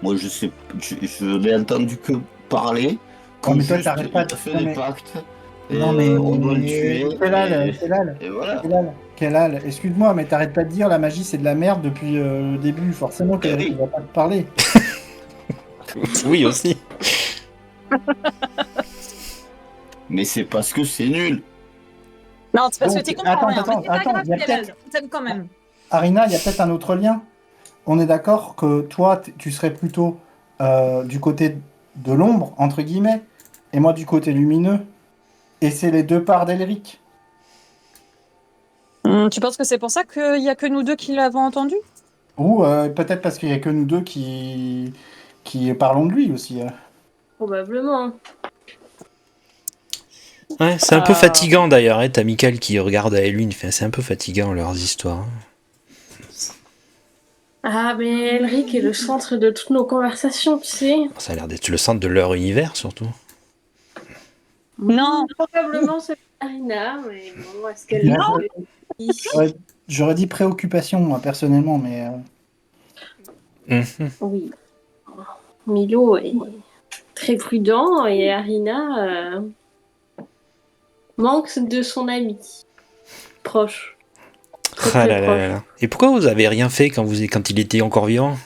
Moi, je sais, je n'ai entendu que parler. Ouais, Comme mais toi, juste, t'arrêtes pas il de- a fait non, des mais- pactes. Et Non, mais. on doit le tuer. Et voilà. Kelal, excuse-moi, mais t'arrêtes pas de dire la magie c'est de la merde depuis le début. Forcément qu'Elric oui. il va pas te parler. Oui, aussi. Mais c'est parce que c'est nul. Non, c'est parce Donc, que t'y comprends rien. attends, Mais c'est pas grave, il y a Kelal, peut-être- on t'aime quand même. Arina, il y a peut-être un autre lien. On est d'accord que toi, tu serais plutôt du côté de l'ombre, entre guillemets, et moi du côté lumineux. Et c'est les deux parts d'Elric. Tu penses que c'est pour ça qu'il y a que nous deux qui l'avons entendu? Ou peut-être parce qu'il y a que nous deux qui parlons de lui aussi. Probablement. Ouais, c'est un peu fatigant d'ailleurs. Hein. T'as Mickaël qui regarde à lui, c'est un peu fatigant leurs histoires. Ah, mais Elric est le centre de toutes nos conversations, tu sais. Ça a l'air d'être le centre de leur univers surtout. Non. Probablement c'est Arina, mais bon, est-ce qu'elle Non. l'a J'aurais dit préoccupation, moi, personnellement, mais. Oui. Milo est très prudent et Arina manque de son ami proche. Très, Ah très là là proche. là là. Et pourquoi vous avez rien fait quand il était encore vivant?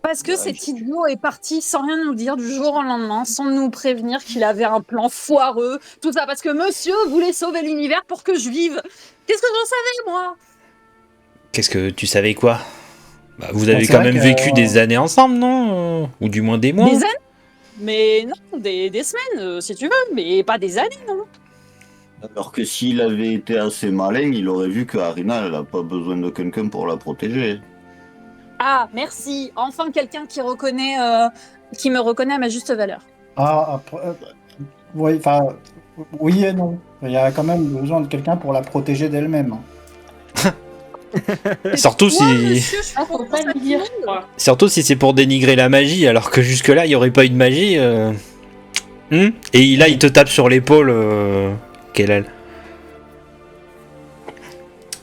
Parce que cet idiot est parti sans rien nous dire du jour au lendemain, sans nous prévenir qu'il avait un plan foireux. Tout ça parce que monsieur voulait sauver l'univers pour que je vive. Qu'est-ce que j'en savais, moi? Qu'est-ce que tu savais quoi? Bah, vous avez c'est quand vrai même que- vécu des années ensemble, non? Ou du moins des mois? Des années? Mais non, des semaines, si tu veux, mais pas des années, non? Alors que s'il avait été assez malin, il aurait vu que Arina, elle n'a pas besoin de quelqu'un pour la protéger. Ah, merci. Enfin quelqu'un qui reconnaît, qui me reconnaît à ma juste valeur. Oui, enfin, oui et non. Il y a quand même besoin de quelqu'un pour la protéger d'elle-même. Surtout Toi, si, monsieur, je suis Ah, faut pas lui dire, je crois. surtout si c'est pour dénigrer la magie, alors que jusque-là il n'y aurait pas eu de magie. Et là il te tape sur l'épaule. Quelle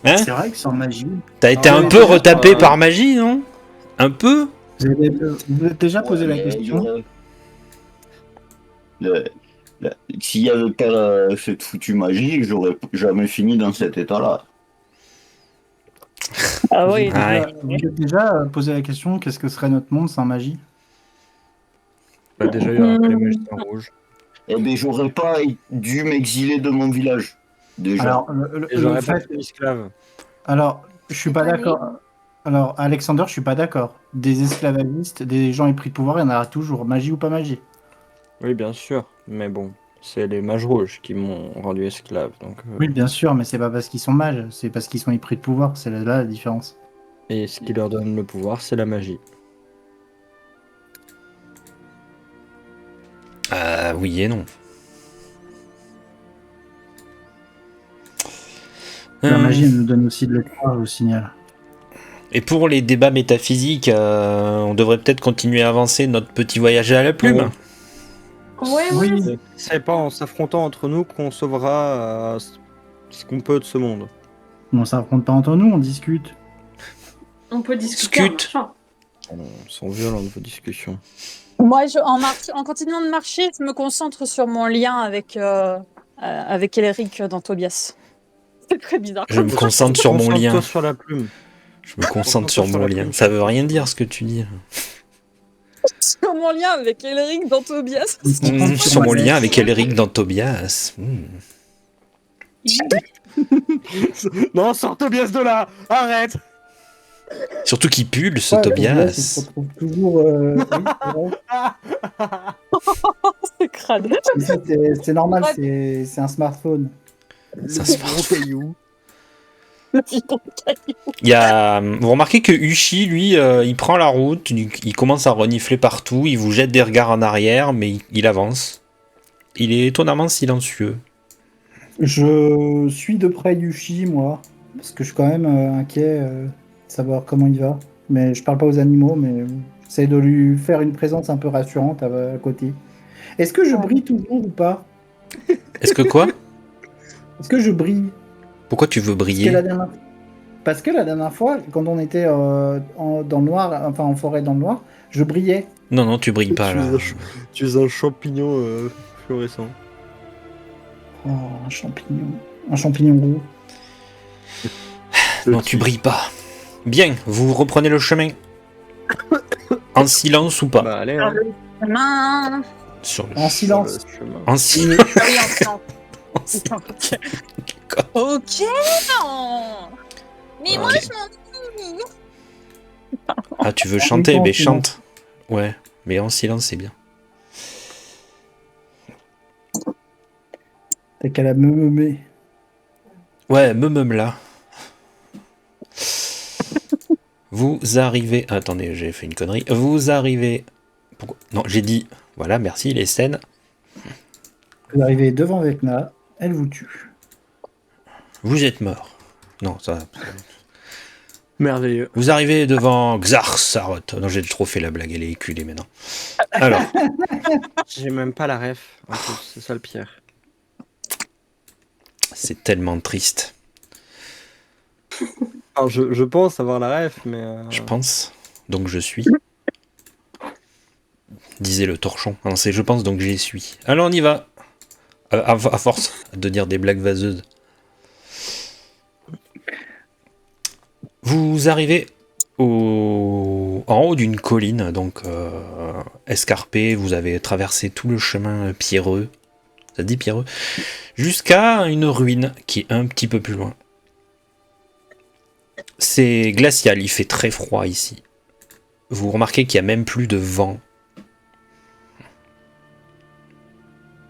Hein? C'est vrai que sans magie. T'as été Ah, un oui, peu déjà, retapé par magie, non? Un peu? Vous avez déjà posé la Ouais, question. S'il n'y avait pas cette foutue magie, j'aurais jamais fini dans cet état-là. Ah Vous oui. avez déjà posé la question qu'est-ce que serait notre monde sans magie? Bah, déjà, il y a les magiciens rouges. Eh bien, j'aurais pas dû m'exiler de mon village. Déjà. Alors, Et j'aurais pas fait esclave. Alors, je suis pas Allez. d'accord. Alors, Alexander, je suis pas d'accord. Des esclavagistes, des gens épris de pouvoir, il y en aura toujours. Magie ou pas magie. Oui, bien sûr. Mais bon. C'est les mages rouges qui m'ont rendu esclave. Donc, Oui, bien sûr, mais c'est pas parce qu'ils sont mages, c'est parce qu'ils sont épris de pouvoir. C'est là la différence. Et ce qui leur donne le pouvoir, c'est la magie. Oui et non. La magie elle nous donne aussi de l'espoir, je vous signale. Et pour les débats métaphysiques, on devrait peut-être continuer à avancer notre petit voyage à la plume. Ouais, Oui, C'est pas en s'affrontant entre nous qu'on sauvera ce qu'on peut de ce monde. on s'affronte pas entre nous, on discute. on peut discuter en Scute. marchant. Sont violentes vos discussions. Moi, en continuant de marcher, je me concentre sur mon lien avec Elric dans Tobias. C'est très bizarre. Je me concentre sur mon lien. Concentre-toi sur la plume. Je me concentre sur mon la lien. plume. Ça veut rien dire ce que tu dis. Sur mon lien avec Elric dans Tobias. Sur mon lien avec Elric dans Tobias. Non, sors Tobias de là. Arrête. Surtout qu'il pue, ce Ouais, Tobias. il se retrouve toujours. Oui, c'est vrai. C'est crade. Mais ça, c'est normal, c'est un smartphone. Ça Le se gros caillou. Vous remarquez que Uchi, lui, il prend la route, il commence à renifler partout, il vous jette des regards en arrière, mais il avance. Il est étonnamment silencieux. Je suis de près Yushi, moi, parce que je suis quand même inquiet de savoir comment il va. Mais je parle pas aux animaux, mais j'essaie de lui faire une présence un peu rassurante à côté. Est-ce que je brille toujours ou pas? Est-ce que quoi? Est-ce que je brille? Pourquoi tu veux Parce que briller? Parce que la dernière fois, quand on était dans le noir, enfin en forêt dans le noir, je brillais. Non, non, tu brilles pas là. Tu es un champignon fluorescent. Oh, un champignon roux. Non, tu brilles pas. Bien, vous reprenez le chemin. En silence ou pas? Bah allez, hein. Main. Sur le... En silence. Sur le chemin. En silence. Ah oui, en silence. Ok. Mais moi, Ok. je m'en fous. Ah, tu veux chanter? En Mais silence. chante. Ouais, mais en silence, c'est bien. T'as qu'à la me. Ouais, me là. Vous arrivez... Attendez, j'ai fait une connerie. Vous arrivez... Pourquoi? Non, j'ai dit... Voilà, merci, les scènes. Vous arrivez devant Vecna, elle vous tue. Vous êtes mort. Non, ça... Merveilleux. Vous arrivez devant Xar Saroth. Non, j'ai trop fait la blague, elle est éculée maintenant. Alors, J'ai même pas la ref. En plus, c'est ça le pire. c'est tellement triste, Alors, je pense avoir la ref, mais. je pense. Donc je suis. Disait le torchon. Ah non, c'est je pense donc j'y suis. Alors on y va. À force de dire des blagues vaseuses. Vous arrivez en haut d'une colline, donc escarpée. Vous avez traversé tout le chemin pierreux. Ça te dit pierreux? Jusqu'à une ruine qui est un petit peu plus loin. C'est glacial, il fait très froid ici. Vous remarquez qu'il n'y a même plus de vent.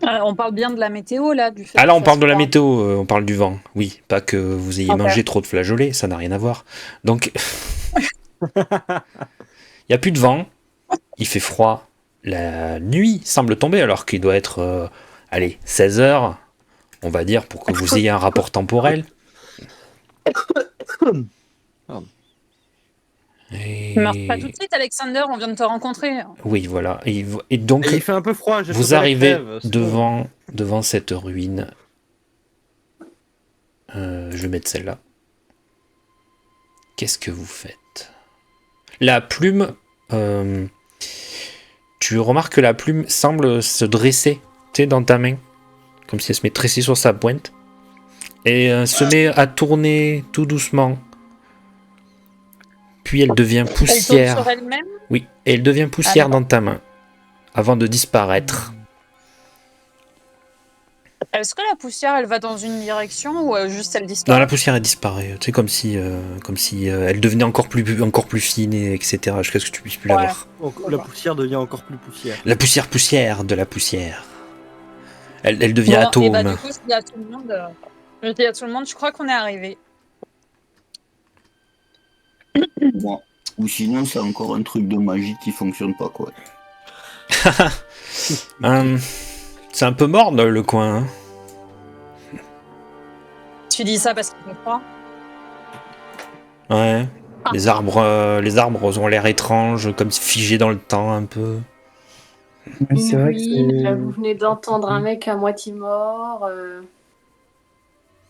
On parle bien de la météo, là, du fait Ah là, qu'il on parle de fasse la froid. météo, on parle du vent. Oui, pas que vous ayez Ok. mangé trop de flageolets, ça n'a rien à voir. Donc, il n'y a plus de vent, il fait froid. La nuit semble tomber alors qu'il doit être, allez, 16 heures, on va dire, pour que vous ayez un rapport temporel. Pardon. Et... Ne marche pas tout de suite, Alexander, on vient de te rencontrer. Oui, voilà. Et donc, Et il fait un peu froid. j'ai vous chopé la arrivez crève, c'est bon. devant cette ruine. Je vais mettre celle-là. Qu'est-ce que vous faites? La plume... tu remarques que la plume semble se dresser, tu sais, dans ta main. Comme si elle se met tressée sur sa pointe. Et se met à tourner tout doucement. Puis elle devient Elle tourne poussière. sur elle-même. Oui, et elle devient poussière Ah, dans ta main. Avant de disparaître. Est-ce que la poussière, elle va dans une direction ou juste elle Non, disparaît? la poussière elle disparaît. Tu sais, comme si elle devenait encore plus fine, et etc. Jusqu'à ce que tu puisses plus la Ouais. voir. Donc, la poussière devient encore plus poussière. La poussière de la poussière. Elle devient Bon, atome. et bah du coup, je dis à tout le monde, je crois qu'on est arrivé. Bon. Ou sinon, c'est encore un truc de magie qui fonctionne pas, quoi. C'est un peu mort le coin. Hein. Tu dis ça parce qu'il fait froid. Ouais. Ah. Les arbres ont l'air étranges, comme figés dans le temps un peu. Mais c'est vrai que Oui, là, c'est. vous venez d'entendre un mec à moitié mort.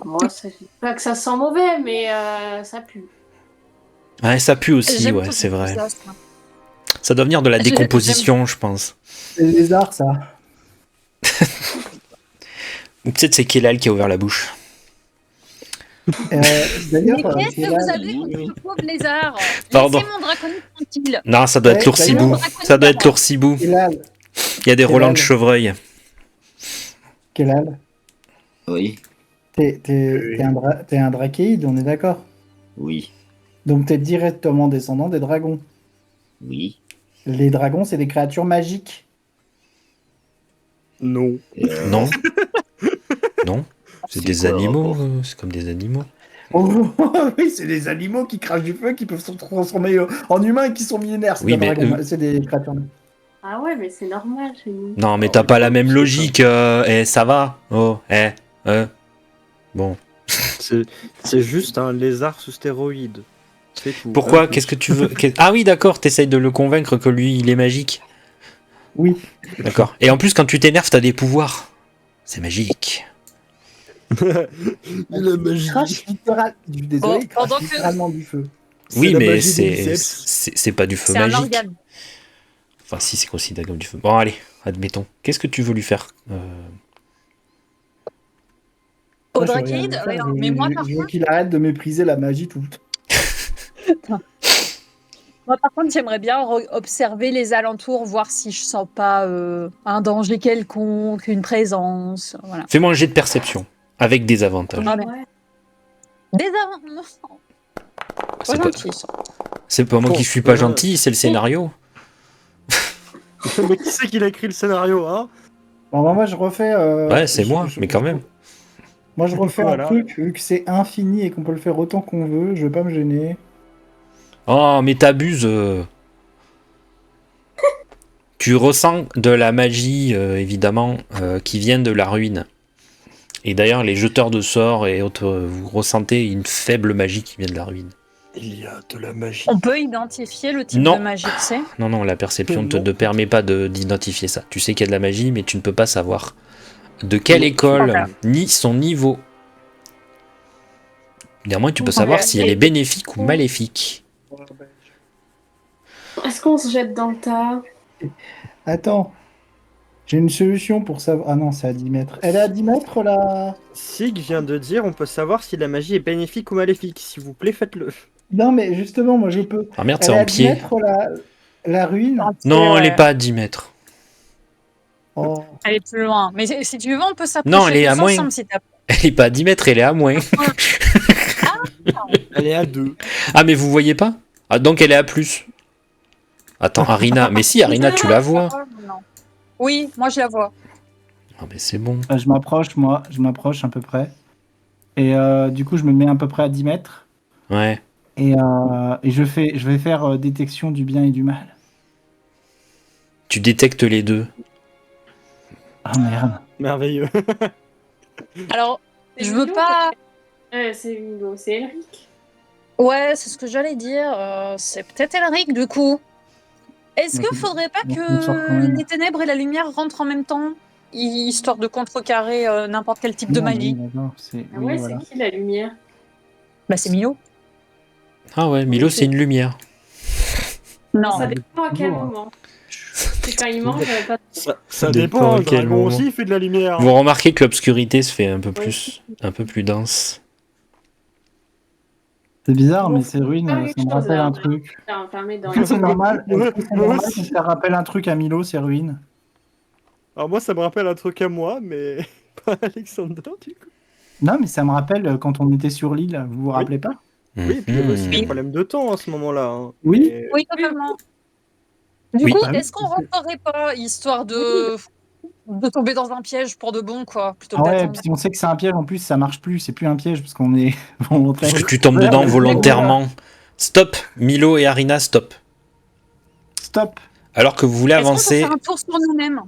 Moi, ça dit pas que ça sent mauvais, mais ça pue. Ouais, ça pue aussi, J'aime ouais, tout c'est vrai. ça. Ça doit venir de la J'aime- décomposition, je pense. C'est les lézards, ça. Ou peut-être c'est Kelal qui a ouvert la bouche. D'ailleurs, Mais qu'est-ce que Kelal- vous avez contre ce pauvre lézard? Pardon. Laissez mon draconite tranquille. Non, ça doit être Ouais, l'oursibou. d'ailleurs- Ça doit être l'oursibou. Kelal, Il y a des Roland de Kelal. chevreuil. Kelal, Oui, t'es un drachéide, on est d'accord? oui, Donc t'es directement descendant des dragons. oui. Les dragons, c'est des créatures magiques. Non. Non. Non. C'est C'est des quoi le animaux. rapport C'est comme des animaux. Oh, oui, c'est des animaux qui crachent du feu, qui peuvent se transformer en humains et qui sont millénaires. C'est Oui, des mais dragons, c'est des créatures magiques. Ah ouais, mais c'est normal chez nous. Non, mais Ah, t'as oui, pas la bon, même c'est logique. Ça va. Oh, Bon. C'est juste un lézard sous stéroïdes. C'est tout. Pourquoi? Qu'est-ce que tu veux? Ah oui, d'accord, t'essayes de le convaincre que lui, il est magique. Oui. D'accord. Et en plus, quand tu t'énerves, t'as des pouvoirs. C'est magique. La magie. Il crache désolé, il crache pendant que- littéralement du feu. Oui, la mais magie des biceps. c'est pas du feu C'est un magique. organe. Enfin, si, c'est considéré comme du feu. Bon, allez, admettons. Qu'est-ce que tu veux lui faire? Au Moi, je veux rien drachéide, lui faire, rien. je- Mais moi, je- par je veux contre, qu'il arrête de mépriser la magie tout le temps. j'aimerais bien observer les alentours, voir si je sens pas un danger quelconque, une présence. Voilà. Fais-moi un jet de perception. Avec des avantages. Ah, mais- Ouais. Des avantages. C'est Pas pas, gentil, ça. c'est pas moi qui suis pas gentil, c'est le scénario. Mais qui c'est qui a écrit le scénario, hein? Bon, moi, je refais. Ouais, c'est moi, mais quand même. Moi, je refais Voilà. un truc, vu que c'est infini et qu'on peut le faire autant qu'on veut, je vais pas me gêner. Oh, mais t'abuses. Tu ressens de la magie, évidemment, qui vient de la ruine. Et d'ailleurs, les jeteurs de sorts et autres, vous ressentez une faible magie qui vient de la ruine. Il y a de la magie. On peut identifier le type Non. de magie que c'est? Non, non, la perception ne Non. te permet pas d'identifier ça. Tu sais qu'il y a de la magie, mais tu ne peux pas savoir de quelle école, Ok. ni son niveau. Néanmoins, tu peux Ok. savoir si elle est bénéfique ou maléfique. Est-ce qu'on se jette dans le tas? Attends. J'ai une solution pour savoir. Ah non, c'est à 10 mètres. Elle est à 10 mètres là? Sig vient de dire on peut savoir si la magie est bénéfique ou maléfique. S'il vous plaît, faites-le. Non, mais justement, moi je peux. Ah merde, Elle c'est est en à 10 pied. mètres la ruine. Non, elle Ouais. est pas à 10 mètres. Oh. Elle est plus loin. Mais si tu veux, on peut s'approcher. Non, elle est à tous moins. ensemble, si t'as- Elle est pas à 10 mètres, elle est à moins. Elle est à 2. Ah, mais vous voyez pas? Ah, donc elle est à plus. Attends, Arina. Mais si, Arina, tu la vois. Non. Oui, moi je la vois. Ah, mais c'est bon. Je m'approche, moi. Je m'approche à peu près. Et du coup, je me mets à peu près à 10 mètres. Ouais. Et je vais faire détection du bien et du mal. Tu détectes les deux. Ah merde. Merveilleux. Alors, je veux pas. C'est Hugo, c'est Elric. Ouais, c'est ce que j'allais dire. C'est peut-être Elric du coup. Est-ce que faudrait pas on sort quand que même. les ténèbres et la lumière rentrent en même temps, histoire de contrecarrer n'importe quel type de Non, magie? oui, d'accord, c'est- Ah oui, ouais, voilà. c'est qui la lumière? Bah c'est Milo. Ah ouais, Milo, c'est une lumière. Non. Ça dépend à quel toujours, hein. moment. C'est quand il mange, pas. Ça dépend dépend, à le quel dragon moment. aussi il fait de la lumière. Vous remarquez que l'obscurité se fait un peu plus dense. C'est bizarre, Bon, mais ces ruines, pas ça une me chose, rappelle là. un truc. C'est enfermé dans Est-ce que c'est normal, est-ce que c'est Moi normal aussi. que ça rappelle un truc à Milo, ces ruines? Alors moi ça me rappelle un truc à moi, mais pas Alexander du coup. Non, mais ça me rappelle quand on était sur l'île, vous vous rappelez pas? Oui, et puis il y avait aussi des Mhm. problèmes de temps à ce moment-là. hein. Oui. Et- Oui, totalement. Du Oui. coup, Ah oui, est-ce qu'on rentrerait pas, histoire de de tomber dans un piège pour de bon, quoi, plutôt Ah que ouais, d'attendre. puis on sait que c'est un piège, en plus ça marche plus, c'est plus un piège parce qu'on est volontaire. Parce que tu tombes dedans volontairement. Stop, Milo et Arina, stop. Stop. Alors que vous voulez Est-ce qu'on peut avancer, faire un tour sur nous-mêmes?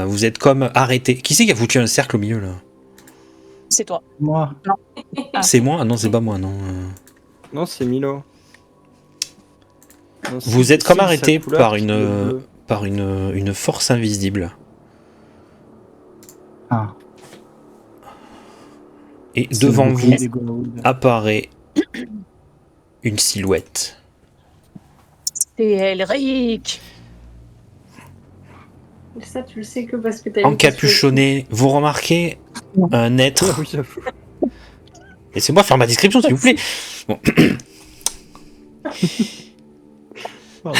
Vous êtes comme arrêté. Qui c'est qui a foutu un cercle au milieu là? C'est toi. Moi. Ah. C'est moi? Ah non, c'est pas moi, non. Non, c'est Milo. Non, Vous êtes comme sa arrêté couleur, par c'est le bleu. une force invisible. Ah. Et C'est devant le vous bouclier des Goa'uld. apparaît une silhouette. C'est Elric. Ça, tu le sais que parce que t'as vu Encapuchonné, vous remarquez un être. Ah oui, j'avoue. Laissez-moi faire ma description, s'il vous plaît. Bon. Pardon.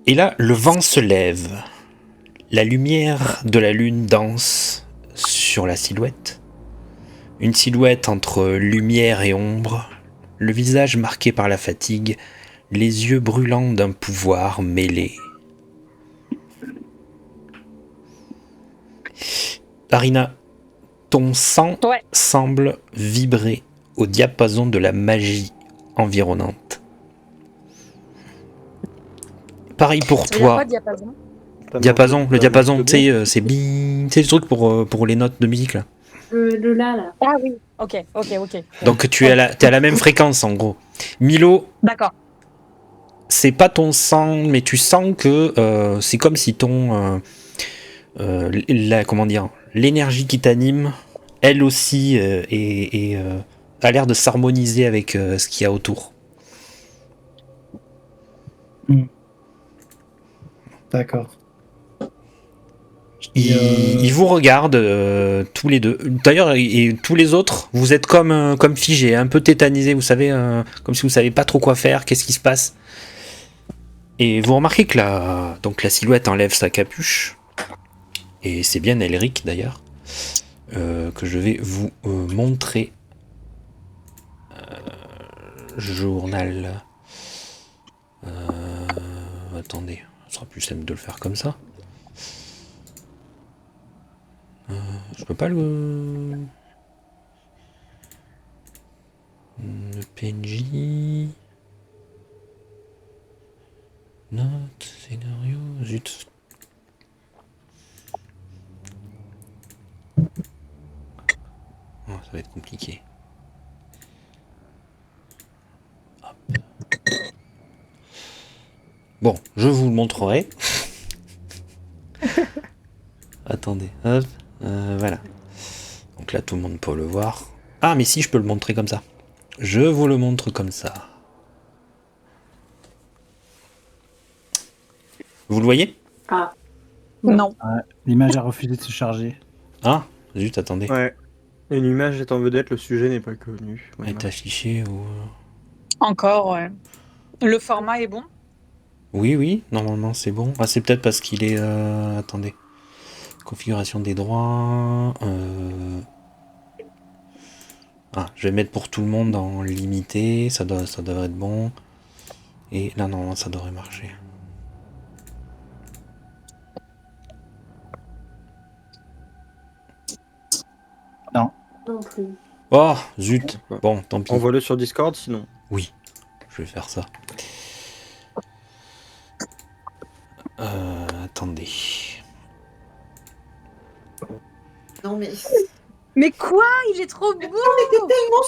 Et là, le vent se lève. La lumière de la lune danse sur la silhouette. Une silhouette entre lumière et ombre. Le visage marqué par la fatigue. Les yeux brûlants d'un pouvoir mêlé. Arina, ton sang Ouais. semble vibrer au diapason de la magie environnante. Pareil pour Ça veut dire toi. quoi, diapason? Diapason, le diapason, de tu sais, c'est bing, c'est le truc pour les notes de musique là. Le là. Ah oui. Ok. Donc t'es à la même fréquence en gros. Milo, D'accord. c'est pas ton sang, mais tu sens que c'est comme si comment dire, l'énergie qui t'anime, elle aussi a l'air de s'harmoniser avec ce qu'il y a autour. D'accord. Ils vous regardent tous les deux. D'ailleurs, et tous les autres, vous êtes comme figés, un peu tétanisés, vous savez, comme si vous savez pas trop quoi faire, qu'est-ce qui se passe. Et vous remarquez que donc la silhouette enlève sa capuche. Et c'est bien Elric d'ailleurs, que je vais vous montrer. Journal. Attendez, ce sera plus simple de le faire comme ça. Je peux pas le PNJ. Note, scénario, zut. Oh, ça va être compliqué. Hop. Bon, je vous le montrerai. Attendez, hop, voilà. Donc là, tout le monde peut le voir. Ah, mais si, je peux le montrer comme ça. Je vous le montre comme ça. Vous le voyez? Ah. Non. L'image a refusé de se charger. Ah, zut, attendez. Ouais. Une image est en vedette, le sujet n'est pas connu. Ouais, Est affiché ou... Encore, ouais. Le format est bon? Oui, normalement c'est bon. Ah, c'est peut-être parce qu'il est... attendez. Configuration des droits... Ah, je vais mettre pour tout le monde en limité. Ça devrait être bon. Et là, normalement, ça devrait marcher. Non plus. Oh, zut. Bon, tant pis. Envoie-le sur Discord sinon. Oui, je vais faire ça. Attendez. Non mais Mais quoi? Il est trop beau!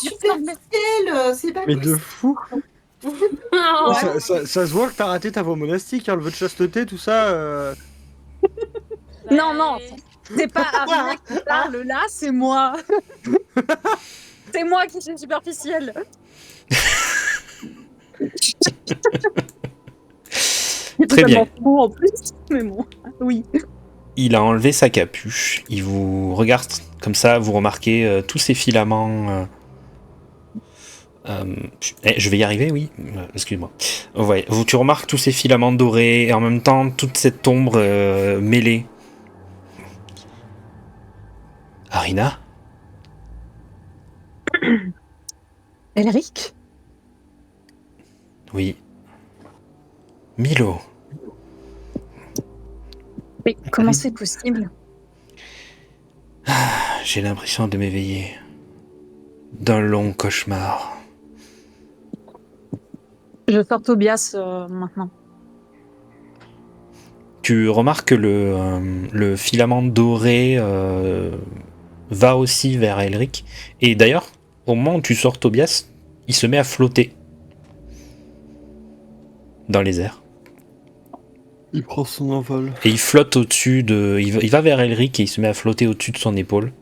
c'est tellement superficiel, c'est pas Mais de possible. fou. Ouais. Ça se voit que t'as raté ta voie monastique, hein, le vœu de chasteté, tout ça. Non, c'est pas Arina qui parle là, c'est moi. C'est moi qui suis superficielle. Très bien. Bon en plus, mais bon, oui. Il a enlevé sa capuche. Il vous regarde comme ça. Vous remarquez tous ces filaments. Je vais y arriver, oui. Excuse-moi. Ouais, tu remarques tous ces filaments dorés et en même temps toute cette ombre mêlée. Arina? Elric? Oui. Milo? Mais comment c'est possible? J'ai l'impression de m'éveiller d'un long cauchemar. Je sors Tobias maintenant. Tu remarques que le filament doré va aussi vers Elric. Et d'ailleurs, au moment où tu sors Tobias, il se met à flotter dans les airs. Il prend son envol. Et il flotte au-dessus de... Il va vers Elric et il se met à flotter au-dessus de son épaule.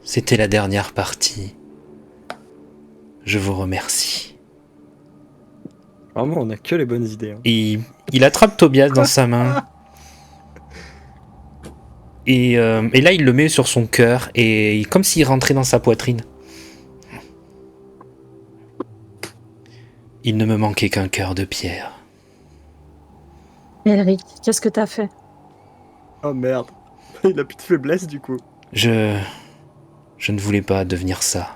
C'était la dernière partie. Je vous remercie. Vraiment, on a que les bonnes idées. Hein. Et il attrape Tobias dans sa main. Et là, il le met sur son cœur, et comme s'il rentrait dans sa poitrine. Il ne me manquait qu'un cœur de pierre. Elric, qu'est-ce que t'as fait? Oh merde. Il a plus de faiblesse du coup. Je ne voulais pas devenir ça.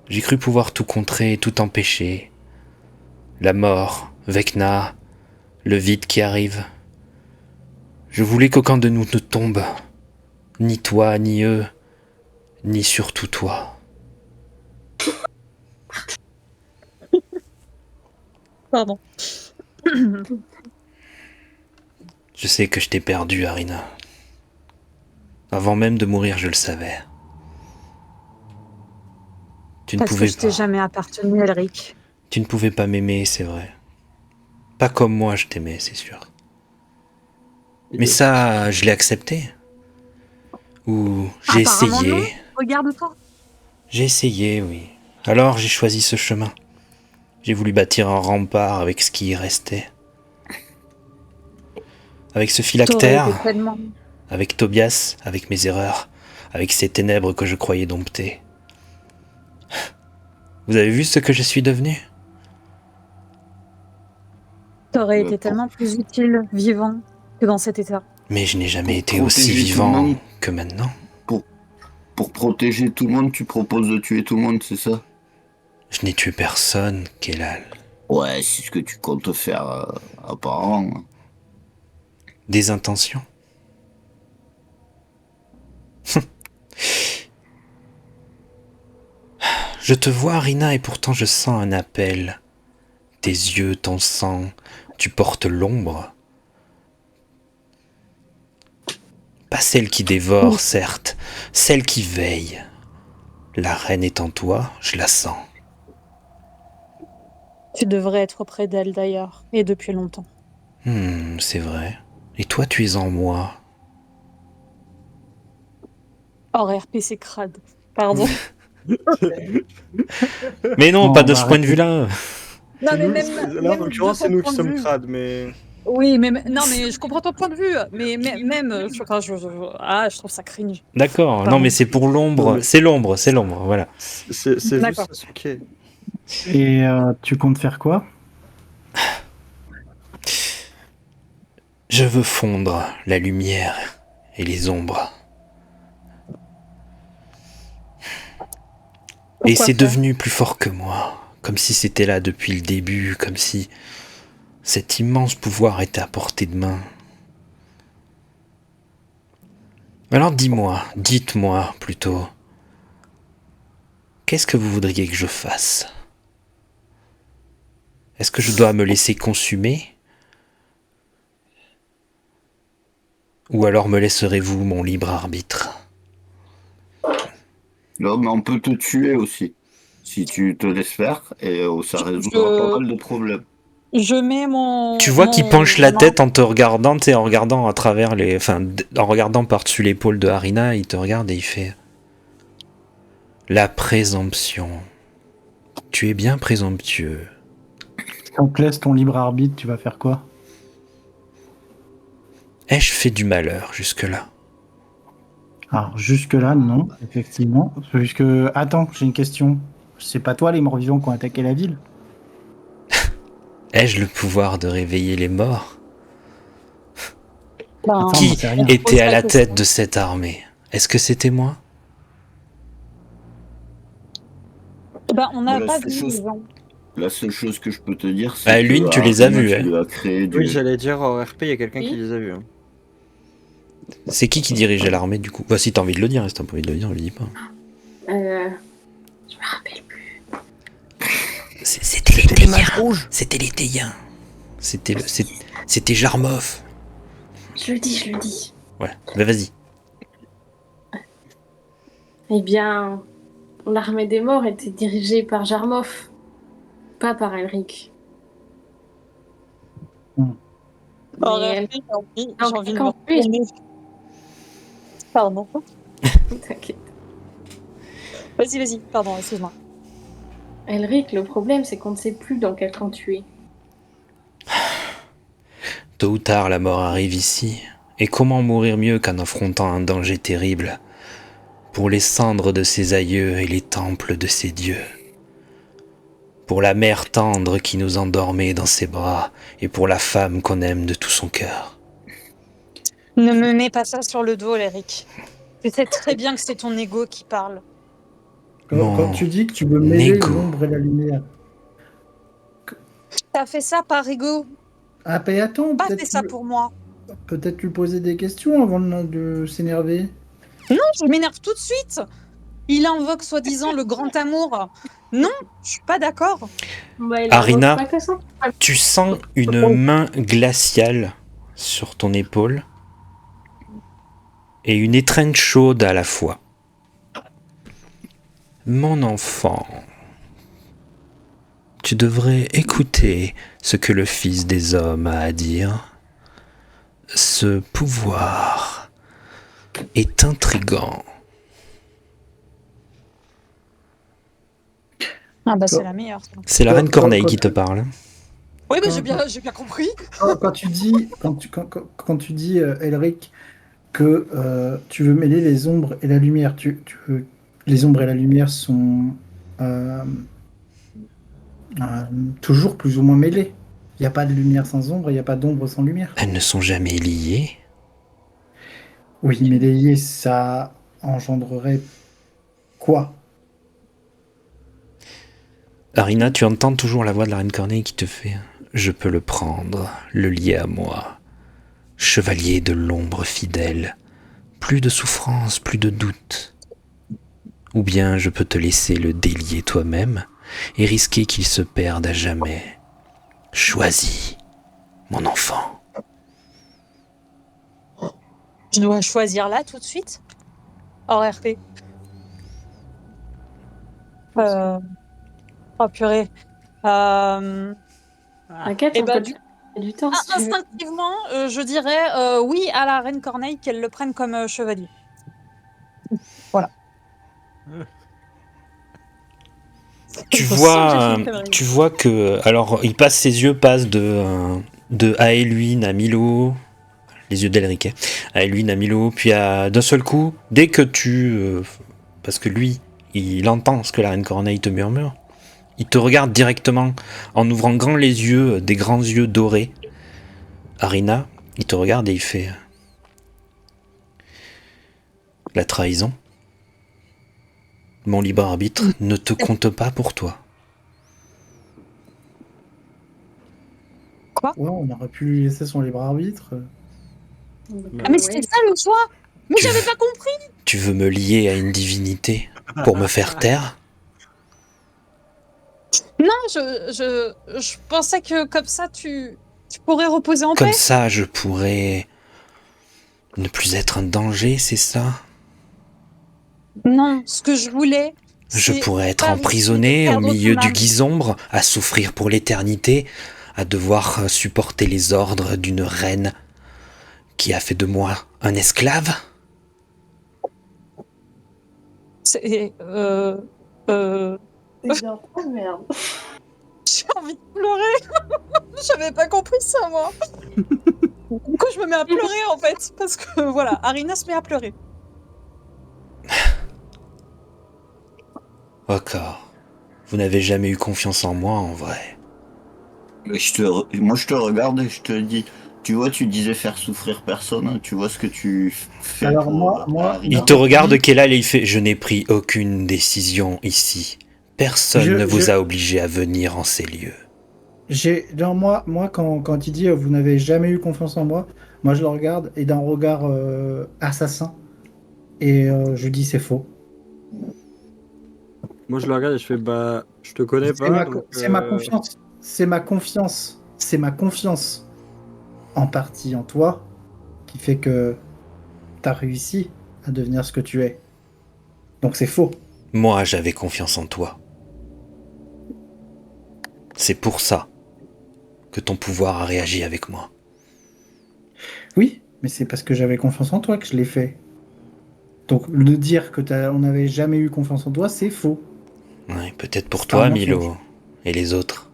J'ai cru pouvoir tout contrer, tout empêcher. La mort, Vecna, le vide qui arrive. Je voulais qu'aucun de nous ne tombe. Ni toi, ni eux, ni surtout toi. Pardon. Je sais que je t'ai perdu, Arina. Avant même de mourir, je le savais. Tu ne Parce que pouvais je t'ai pas. jamais appartenu, Elric. Tu ne pouvais pas m'aimer, c'est vrai. Pas comme moi, je t'aimais, c'est sûr. Mais ça, je l'ai accepté. Ou j'ai Apparemment, essayé. non. Regarde-toi. J'ai essayé, oui. Alors j'ai choisi ce chemin. J'ai voulu bâtir un rempart avec ce qui y restait. Avec ce T'aurais phylactère, été tellement... avec Tobias, avec mes erreurs, avec ces ténèbres que je croyais dompter. Vous avez vu ce que je suis devenu? T'aurais été tellement plus utile, vivant, que dans cet état. Mais je n'ai jamais Pour été aussi protéger tout le vivant monde. que maintenant. Pour protéger tout le monde, tu proposes de tuer tout le monde, c'est ça? Je n'ai tué personne, Kelal. Ouais, c'est ce que tu comptes faire, apparemment. Des intentions. Je te vois, Rina, et pourtant je sens un appel. Tes yeux, ton sang, tu portes l'ombre. Pas celle qui dévore, certes, celle qui veille. La reine est en toi, je la sens. Tu devrais être auprès d'elle, d'ailleurs, et depuis longtemps. C'est vrai. Et toi, tu es en moi. Hors RPC crade. Pardon. Mais non, Bon, pas on de va ce point de arrêter. vue-là. Non, mais Nous, même... là, en même l'occurrence, de c'est ton nous qui point de sommes vue. crades, mais. Oui, mais non, mais je comprends ton point de vue. Mais même... je trouve ça cringe. D'accord, Pardon. non mais c'est pour Non, l'ombre. mais- C'est l'ombre, voilà. C'est D'accord. juste Sasuke. Et tu comptes faire quoi? Je veux fondre la lumière et les ombres. Et Pourquoi c'est faire devenu plus fort que moi, comme si c'était là depuis le début, comme si cet immense pouvoir était à portée de main. Alors dites-moi plutôt, qu'est-ce que vous voudriez que je fasse? Est-ce que je dois me laisser consumer? Ou alors me laisserez-vous mon libre arbitre? Là, mais on peut te tuer aussi. Si tu te laisses faire, et ça résoudra Je- pas mal de problèmes. Je mets mon... Tu vois qu'il penche la mon- tête en te regardant, tu sais, en regardant à travers les... Enfin, en regardant par-dessus l'épaule de Harina, il te regarde et il fait... La présomption. Tu es bien présomptueux. Si on te laisse ton libre arbitre, tu vas faire quoi? Ai-je fait du malheur jusque-là? Alors, jusque-là, non, effectivement. Puisque, attends, j'ai une question. C'est pas toi, les morts-vivants, qui ont attaqué la ville? Ai-je le pouvoir de réveiller les morts? Ben, Attends, Qui j'en sais rien. était à la Pose la tête de cette armée? Est-ce que c'était moi? ben, on n'a Voilà, pas c'est vu chose- les gens. La seule chose que je peux te dire, c'est Ah, que Lune, tu les as Arina, vus, tu hein. lui as créé du... Oui, j'allais dire, en RP, il y a quelqu'un qui Oui. les a vus. Hein. C'est qui dirigeait l'armée du coup? Bah, si t'as envie de le dire, si t'as pas envie de le dire, le dis pas. Je me rappelle plus. C'était les Théiens. C'était les Théiens. C'était Jarmov. Je le dis. Ouais, bah vas-y. Eh bien, l'armée des morts était dirigée par Jarmov, pas par Elric. En Mais RP, j'ai Donc, envie de me quand lui- retourner. Pardon. T'inquiète. Vas-y, pardon, excuse-moi. Elric, le problème, c'est qu'on ne sait plus dans quel camp tu es. Tôt ou tard, la mort arrive ici. Et comment mourir mieux qu'en affrontant un danger terrible pour les cendres de ses aïeux et les temples de ses dieux, pour la mère tendre qui nous endormait dans ses bras et pour la femme qu'on aime de tout son cœur. Ne me mets pas ça sur le dos, Eric. Je sais très bien que c'est ton ego qui parle. Quand tu dis que tu veux mêler Nego. l'ombre et la lumière. T'as fait ça par ego. Ah, mais attends, Pas fait ça pour moi. peut-être lui poser des questions avant de s'énerver. Non, je m'énerve tout de suite. Il invoque soi-disant le grand amour. Non, je suis pas d'accord. Bah, il Arina. invoque pas que ça. Tu sens une main glaciale sur ton épaule et une étreinte chaude à la fois. Mon enfant, tu devrais écouter ce que le Fils des hommes a à dire. Ce pouvoir est intrigant. Ah bah c'est la meilleure. Ça. C'est la Quand- reine Corneille quand- qui te parle. Oui, mais Quand- j'ai bien compris. Quand tu dis, Elric, que tu veux mêler les ombres et la lumière, les ombres et la lumière sont euh, toujours plus ou moins mêlés. Il n'y a pas de lumière sans ombre, il n'y a pas d'ombre sans lumière. Elles ne sont jamais liées. Oui, mais les lier, ça engendrerait quoi? Arina, tu entends toujours la voix de la reine Corneille qui te fait « Je peux le prendre, le lier à moi. Chevalier de l'ombre fidèle. Plus de souffrance, plus de doute. Ou bien je peux te laisser le délier toi-même et risquer qu'il se perde à jamais. Choisis, mon enfant. » Je dois choisir là tout de suite. Hors RP. Oh purée. T'inquiète, Eh on ben, peut te faire du temps si tu veux. Instinctivement, je dirais oui à la reine Corneille, qu'elle le prenne comme chevalier. Voilà. Tu Je vois, sens que j'ai fait une connerie. tu vois que... Alors, ses yeux passent de Aeluin à Milo... Les yeux d'Elric, à Aeluin à Milo, puis d'un seul coup, dès que parce que lui, il entend ce que la reine Corneille te murmure, il te regarde directement en ouvrant grand les yeux, des grands yeux dorés. Arina, il te regarde et il fait... La trahison, mon libre arbitre, ne te compte pas pour toi. Ouais, on aurait pu lui laisser son libre arbitre. Ah mais c'était ça le choix. Mais Tu j'avais veux- pas compris. Tu veux me lier à une divinité pour me faire taire? Non, je pensais que comme ça tu pourrais reposer en Comme paix. ça, je pourrais ne plus être un danger, c'est ça? Non, ce que je voulais. Je c'est pourrais être pas risquer emprisonné de au perdre milieu ton du âme. Guisombre, à souffrir pour l'éternité, à devoir supporter les ordres d'une reine qui a fait de moi un esclave? C'est C'est bien. Oh merde. J'ai envie de pleurer. J'avais pas compris ça, moi. Du coup, je me mets à pleurer, en fait. Parce que, voilà, Arina se met à pleurer. Encore. Vous n'avez jamais eu confiance en moi, en vrai. Moi, je te regarde et je te dis, tu vois, tu disais faire souffrir personne, hein, tu vois ce que tu fais Alors pour moi, Arina. Il te regarde, Kelal, et il fait « Je n'ai pris aucune décision ici Personne ne vous a obligé à venir en ces lieux. Non, moi quand il dit vous n'avez jamais eu confiance en moi, moi je le regarde et d'un regard assassin et je dis c'est faux. Moi, je le regarde et je fais bah, je te connais pas. C'est ma confiance. C'est ma confiance. C'est ma confiance en partie en toi qui fait que t'as réussi à devenir ce que tu es. Donc c'est faux. Moi, j'avais confiance en toi. C'est pour ça que ton pouvoir a réagi avec moi. Oui, mais c'est parce que j'avais confiance en toi que je l'ai fait. Donc de dire que on n'avait jamais eu confiance en toi, c'est faux. Ouais, peut-être pour C'est toi, un Milo, mensonge. et les autres.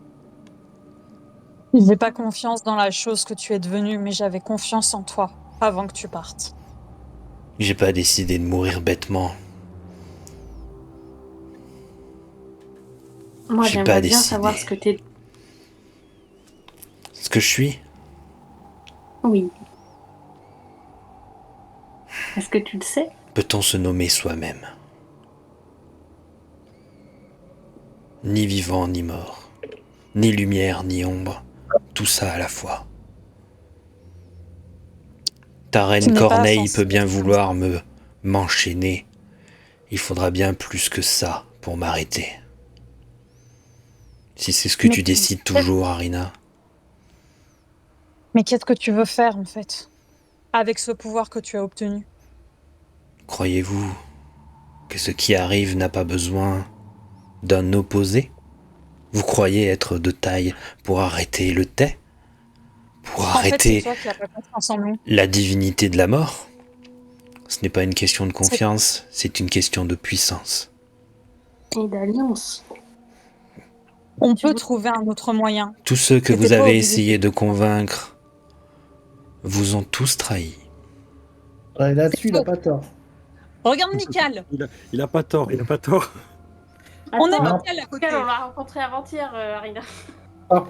J'ai pas confiance dans la chose que tu es devenue, mais j'avais confiance en toi avant que tu partes. J'ai pas décidé de mourir bêtement. Moi, J'ai pas j'aimerais bien décidé. savoir ce que t'es. Ce que je suis, Oui. Est-ce que tu le sais? peut-on se nommer soi-même? Ni vivant ni mort, ni lumière ni ombre, tout ça à la fois. Ta Tu reine n'es pas Corneille censé peut bien être vouloir m'enchaîner. Il faudra bien plus que ça pour m'arrêter. Si c'est ce que Mais tu décides toujours, Arina. Mais qu'est-ce que tu veux faire, en fait, avec ce pouvoir que tu as obtenu? Croyez-vous que ce qui arrive n'a pas besoin d'un opposé? Vous croyez être de taille pour arrêter le thé? Pour En fait, c'est arrêter toi qui n'as pas confiance en nous. la divinité de la mort? Ce n'est pas une question de confiance, c'est une question de puissance. Et d'alliance. On Tu peut veux- trouver un autre moyen. Tous ceux que Mais vous t'es pas avez obligé. essayé de convaincre vous ont tous trahi. Ouais, là-dessus, il a pas tort. Regarde Michael. Il a pas tort, il a pas tort. On a Attends, Michael à côté. Michael, on l'a rencontré avant-hier, Arina.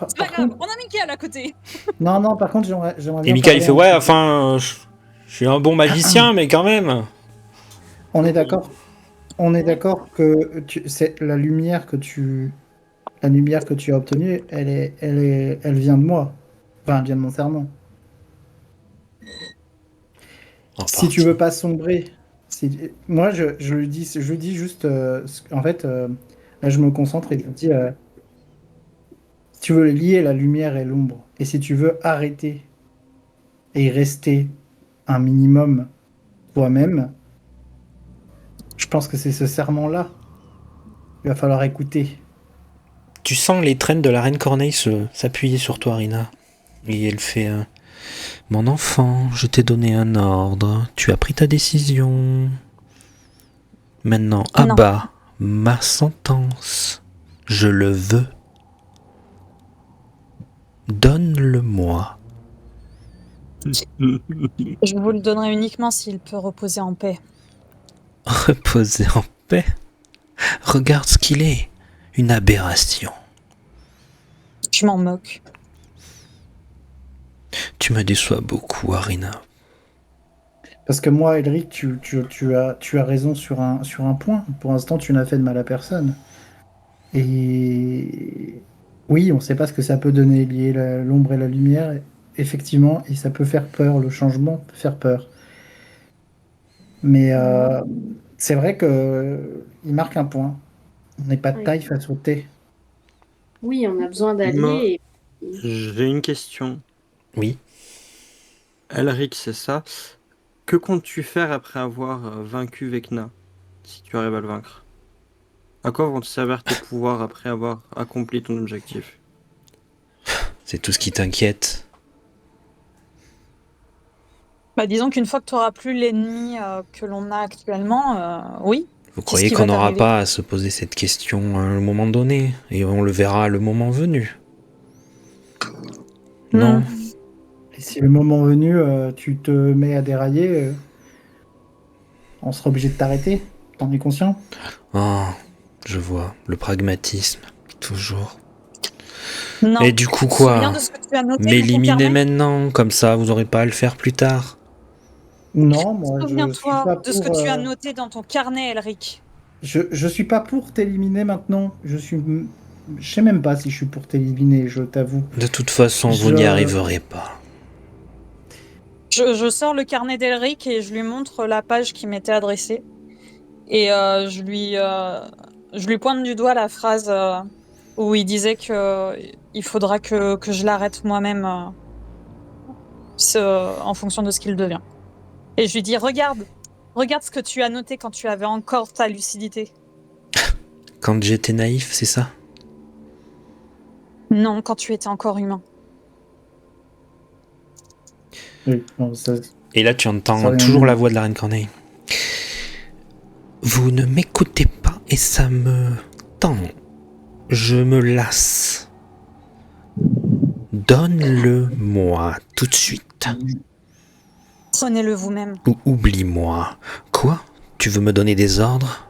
C'est pas grave, on a Michael à côté. Non, par contre, j'aimerais Et bien Michael il parler fait un ouais, petit- enfin, je suis un bon magicien, mais quand même. On est d'accord. On est d'accord que c'est la lumière que tu as obtenue, elle vient de moi. Enfin, elle vient de mon serment. En Si tu partie. veux pas sombrer, moi je lui dis juste, en fait, là je me concentre et je lui dis, si tu veux lier la lumière et l'ombre, et si tu veux arrêter et rester un minimum toi-même, je pense que c'est ce serment-là. Il va falloir écouter. Tu sens les traînes de la reine Corneille s'appuyer sur toi, Arina. Et elle fait mon enfant, je t'ai donné un ordre. Tu as pris ta décision. Maintenant, Non. abat ma sentence. Je le veux. Donne-le-moi. Je vous le donnerai uniquement s'il peut reposer en paix. Reposer en paix. Regarde ce qu'il est. Une aberration. Je m'en moque. Tu me déçois beaucoup, Arina. Parce que moi, Elric, tu as raison sur un point. Pour l'instant, tu n'as fait de mal à personne. Et oui, on ne sait pas ce que ça peut donner, lier l'ombre et la lumière, effectivement, et ça peut faire peur, le changement peut faire peur. Mais c'est vrai que il marque un point. On n'est pas de Oui. taille face au thé. Oui, on a besoin Moi- d'alliés. J'ai une question. Oui. Elric, c'est ça. Que comptes-tu faire après avoir vaincu Vecna, si tu arrives à le vaincre? À quoi vont te servir tes pouvoirs après avoir accompli ton objectif? C'est tout ce qui t'inquiète. Bah, disons qu'une fois que tu n'auras plus l'ennemi que l'on a actuellement, oui. Vous C'est croyez ce qui qu'on va n'aura t'arriver. pas à se poser cette question à un moment donné, et on le verra le moment venu? Non. Et si le moment venu, tu te mets à dérailler, on sera obligé de t'arrêter. T'en es conscient? Ah, je vois. Le pragmatisme. Toujours. Non. Et du coup, Tu te souviens quoi? de ce que tu as noté dans ton M'éliminer carnet? maintenant, comme ça vous n'aurez pas à le faire plus tard. Non, moi je suis Souviens-toi pas de ce que pour. tu as noté dans ton carnet, Elric. je suis pas pour t'éliminer maintenant. Je sais même pas si je suis pour t'éliminer, je t'avoue. De toute façon, vous Je- n'y arriverez pas. Je sors le carnet d'Elric et je lui montre la page qui m'était adressée. Et je lui pointe du doigt la phrase où il disait que il faudra que je l'arrête moi-même en fonction de ce qu'il devient. Et je lui dis, regarde ce que tu as noté quand tu avais encore ta lucidité. Quand j'étais naïf, c'est ça? Non, quand tu étais encore humain. Oui, bon, ça- Et là, tu Ça entends vient toujours de- la voix de la reine Corneille. Vous ne m'écoutez pas et ça me tend. Je me lasse. Donne-le-moi tout de suite. Prenez-le vous-même. Ou oublie-moi. Quoi? Tu veux me donner des ordres?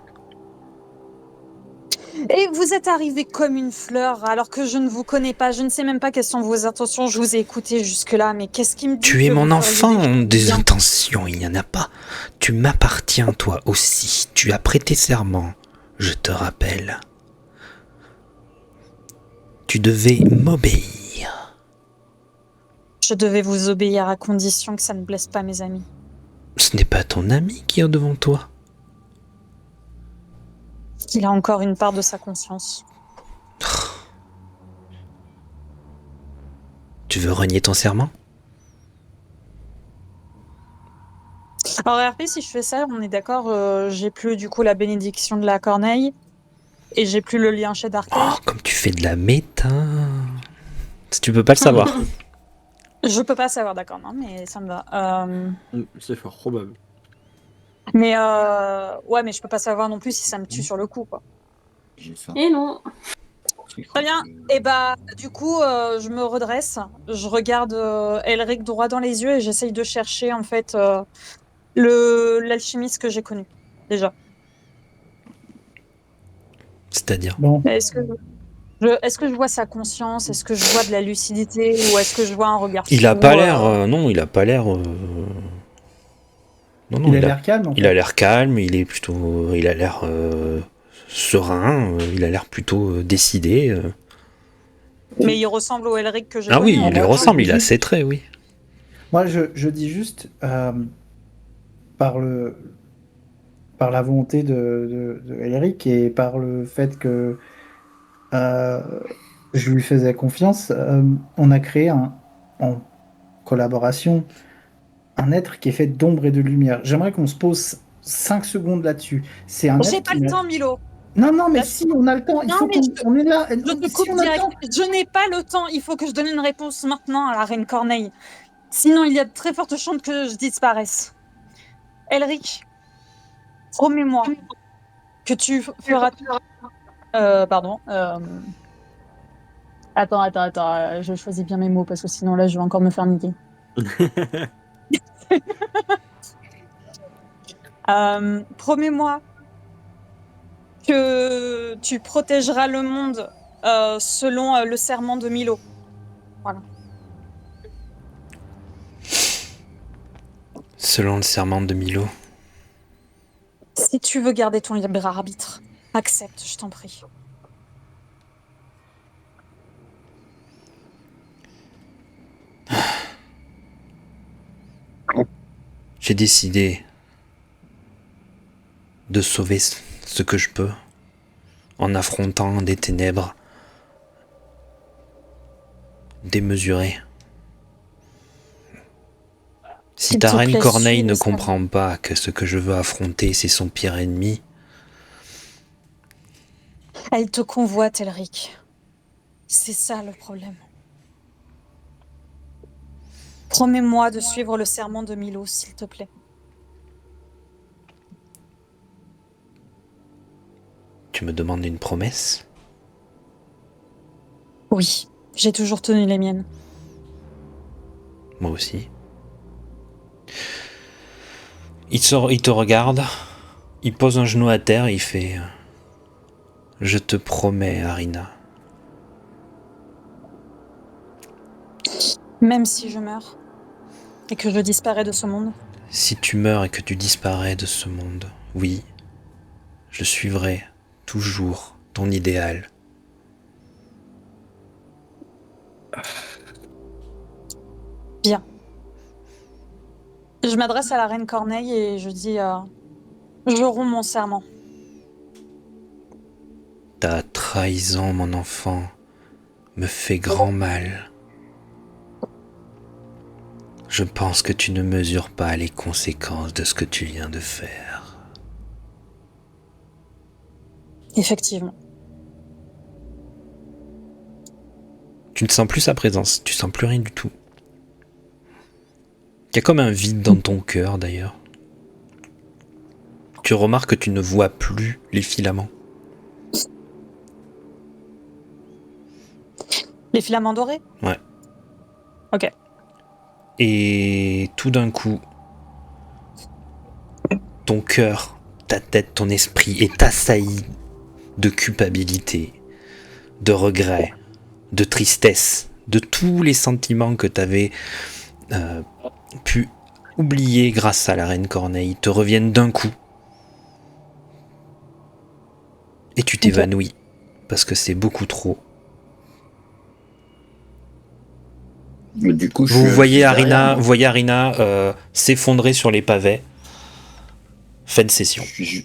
Et vous êtes arrivé comme une fleur, alors que je ne vous connais pas. Je ne sais même pas quelles sont vos intentions. Je vous ai écouté jusque-là, mais qu'est-ce qui me dit Tu es que mon vous feriez enfant, choses des bien? intentions, il n'y en a pas. Tu m'appartiens, toi aussi. Tu as prêté serment, je te rappelle. Tu devais m'obéir. Je devais vous obéir à condition que ça ne blesse pas mes amis. Ce n'est pas ton ami qui est devant toi. Il a encore une part de sa conscience. Tu veux renier ton serment? Alors RP, si je fais ça, on est d'accord, j'ai plus du coup la bénédiction de la corneille et j'ai plus le lien chez Darkei. Oh, comme tu fais de la méta. Tu peux pas le savoir. Je peux pas savoir, d'accord, non, mais ça me va. C'est fort probable. Mais ouais, mais je peux pas savoir non plus si ça me tue sur le coup, quoi. J'ai ça. Et non. Très bien. Et bah, du coup, je me redresse, je regarde Elric droit dans les yeux et j'essaye de chercher en fait l'alchimiste que j'ai connu déjà. C'est-à-dire. Bon, Est-ce que je vois sa conscience? Est-ce que je vois de la lucidité? Ou est-ce que je vois un regard Il a sourd, pas l'air. Non, il a pas l'air. Non, non, il a l'air calme. En il a l'air calme, il est plutôt. Il a l'air serein, il a l'air plutôt décidé. Mais il ressemble au Elric que j'ai Ah connu. oui, en il lui vrai. ressemble, il a ses traits, oui. Moi, je dis juste, par la volonté de Elric et par le fait que euh, je lui faisais confiance, on a créé en collaboration un être qui est fait d'ombre et de lumière. J'aimerais qu'on se pose 5 secondes là-dessus. C'est un J'ai être pas qui le n'a- temps, Milo. Non, non, mais Là, si, on a le temps. Il Non, faut mais qu'on est là. Je te Si coupe on a le direct. temps. Je n'ai pas le temps. Il faut que je donne une réponse maintenant à la reine Corneille. Sinon, il y a de très fortes chances que je disparaisse. Elric, promets-moi que tu feras. Pardon. Attends. Je choisis bien mes mots parce que sinon là, je vais encore me faire niquer. Promets-moi que tu protégeras le monde selon le serment de Milo. Selon le serment de Milo. Si tu veux garder ton libre arbitre, accepte, je t'en prie. J'ai décidé de sauver ce que je peux en affrontant des ténèbres démesurées. Si S'il ta te reine plaît, Corneille suis ne le serment. comprend pas que ce que je veux affronter, c'est son pire ennemi, Elle te convoite, Elric. C'est ça le problème. Promets-moi de suivre le serment de Milo, s'il te plaît. tu me demandes une promesse? Oui, j'ai toujours tenu les miennes. Moi aussi. Il te regarde, il pose un genou à terre et il fait Je te promets, Arina. Même si je meurs et que je disparais de ce monde. Si tu meurs et que tu disparais de ce monde, oui, je suivrai toujours ton idéal. Bien. Je m'adresse à la reine Corneille et je dis je romps mon serment. Ta trahison, mon enfant, me fait grand mal. Je pense que tu ne mesures pas les conséquences de ce que tu viens de faire. Effectivement. Tu ne sens plus sa présence, tu sens plus rien du tout. Il y a comme un vide dans ton cœur d'ailleurs. Tu remarques que tu ne vois plus les filaments. Les filaments dorés? Ouais. Ok. Et tout d'un coup, ton cœur, ta tête, ton esprit est assailli de culpabilité, de regret, de tristesse, de tous les sentiments que tu avais pu oublier grâce à la reine Corneille te reviennent d'un coup. Et tu t'évanouis, parce que c'est beaucoup trop. Mais du coup, Vous voyez derrière, Arina s'effondrer sur les pavés. Fin de session. je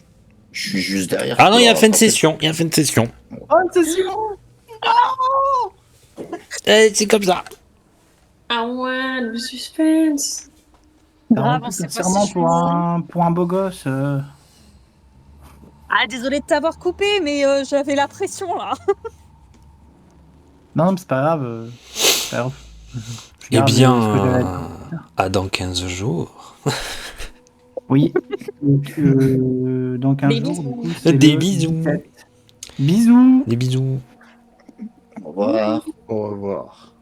suis juste derrière. Ah non, il y a toi. fin de En fait, session. Il y a fin de session. Oh, c'est Simon. C'est comme ça. Ah ouais, le suspense. T'as Grave, rempli on sait ton pas serment si je suis pour un beau gosse. Ah, désolé de t'avoir coupé, mais j'avais la pression là. Non, mais c'est pas grave. C'est pas grave. Je Eh garde ce que j'avais à bien, dire. à dans 15 jours. Oui. Donc, dans 15 Des jours, bisous. du coup, c'est Des le bisous. 17. Bisous. Des bisous. Au revoir. Au revoir.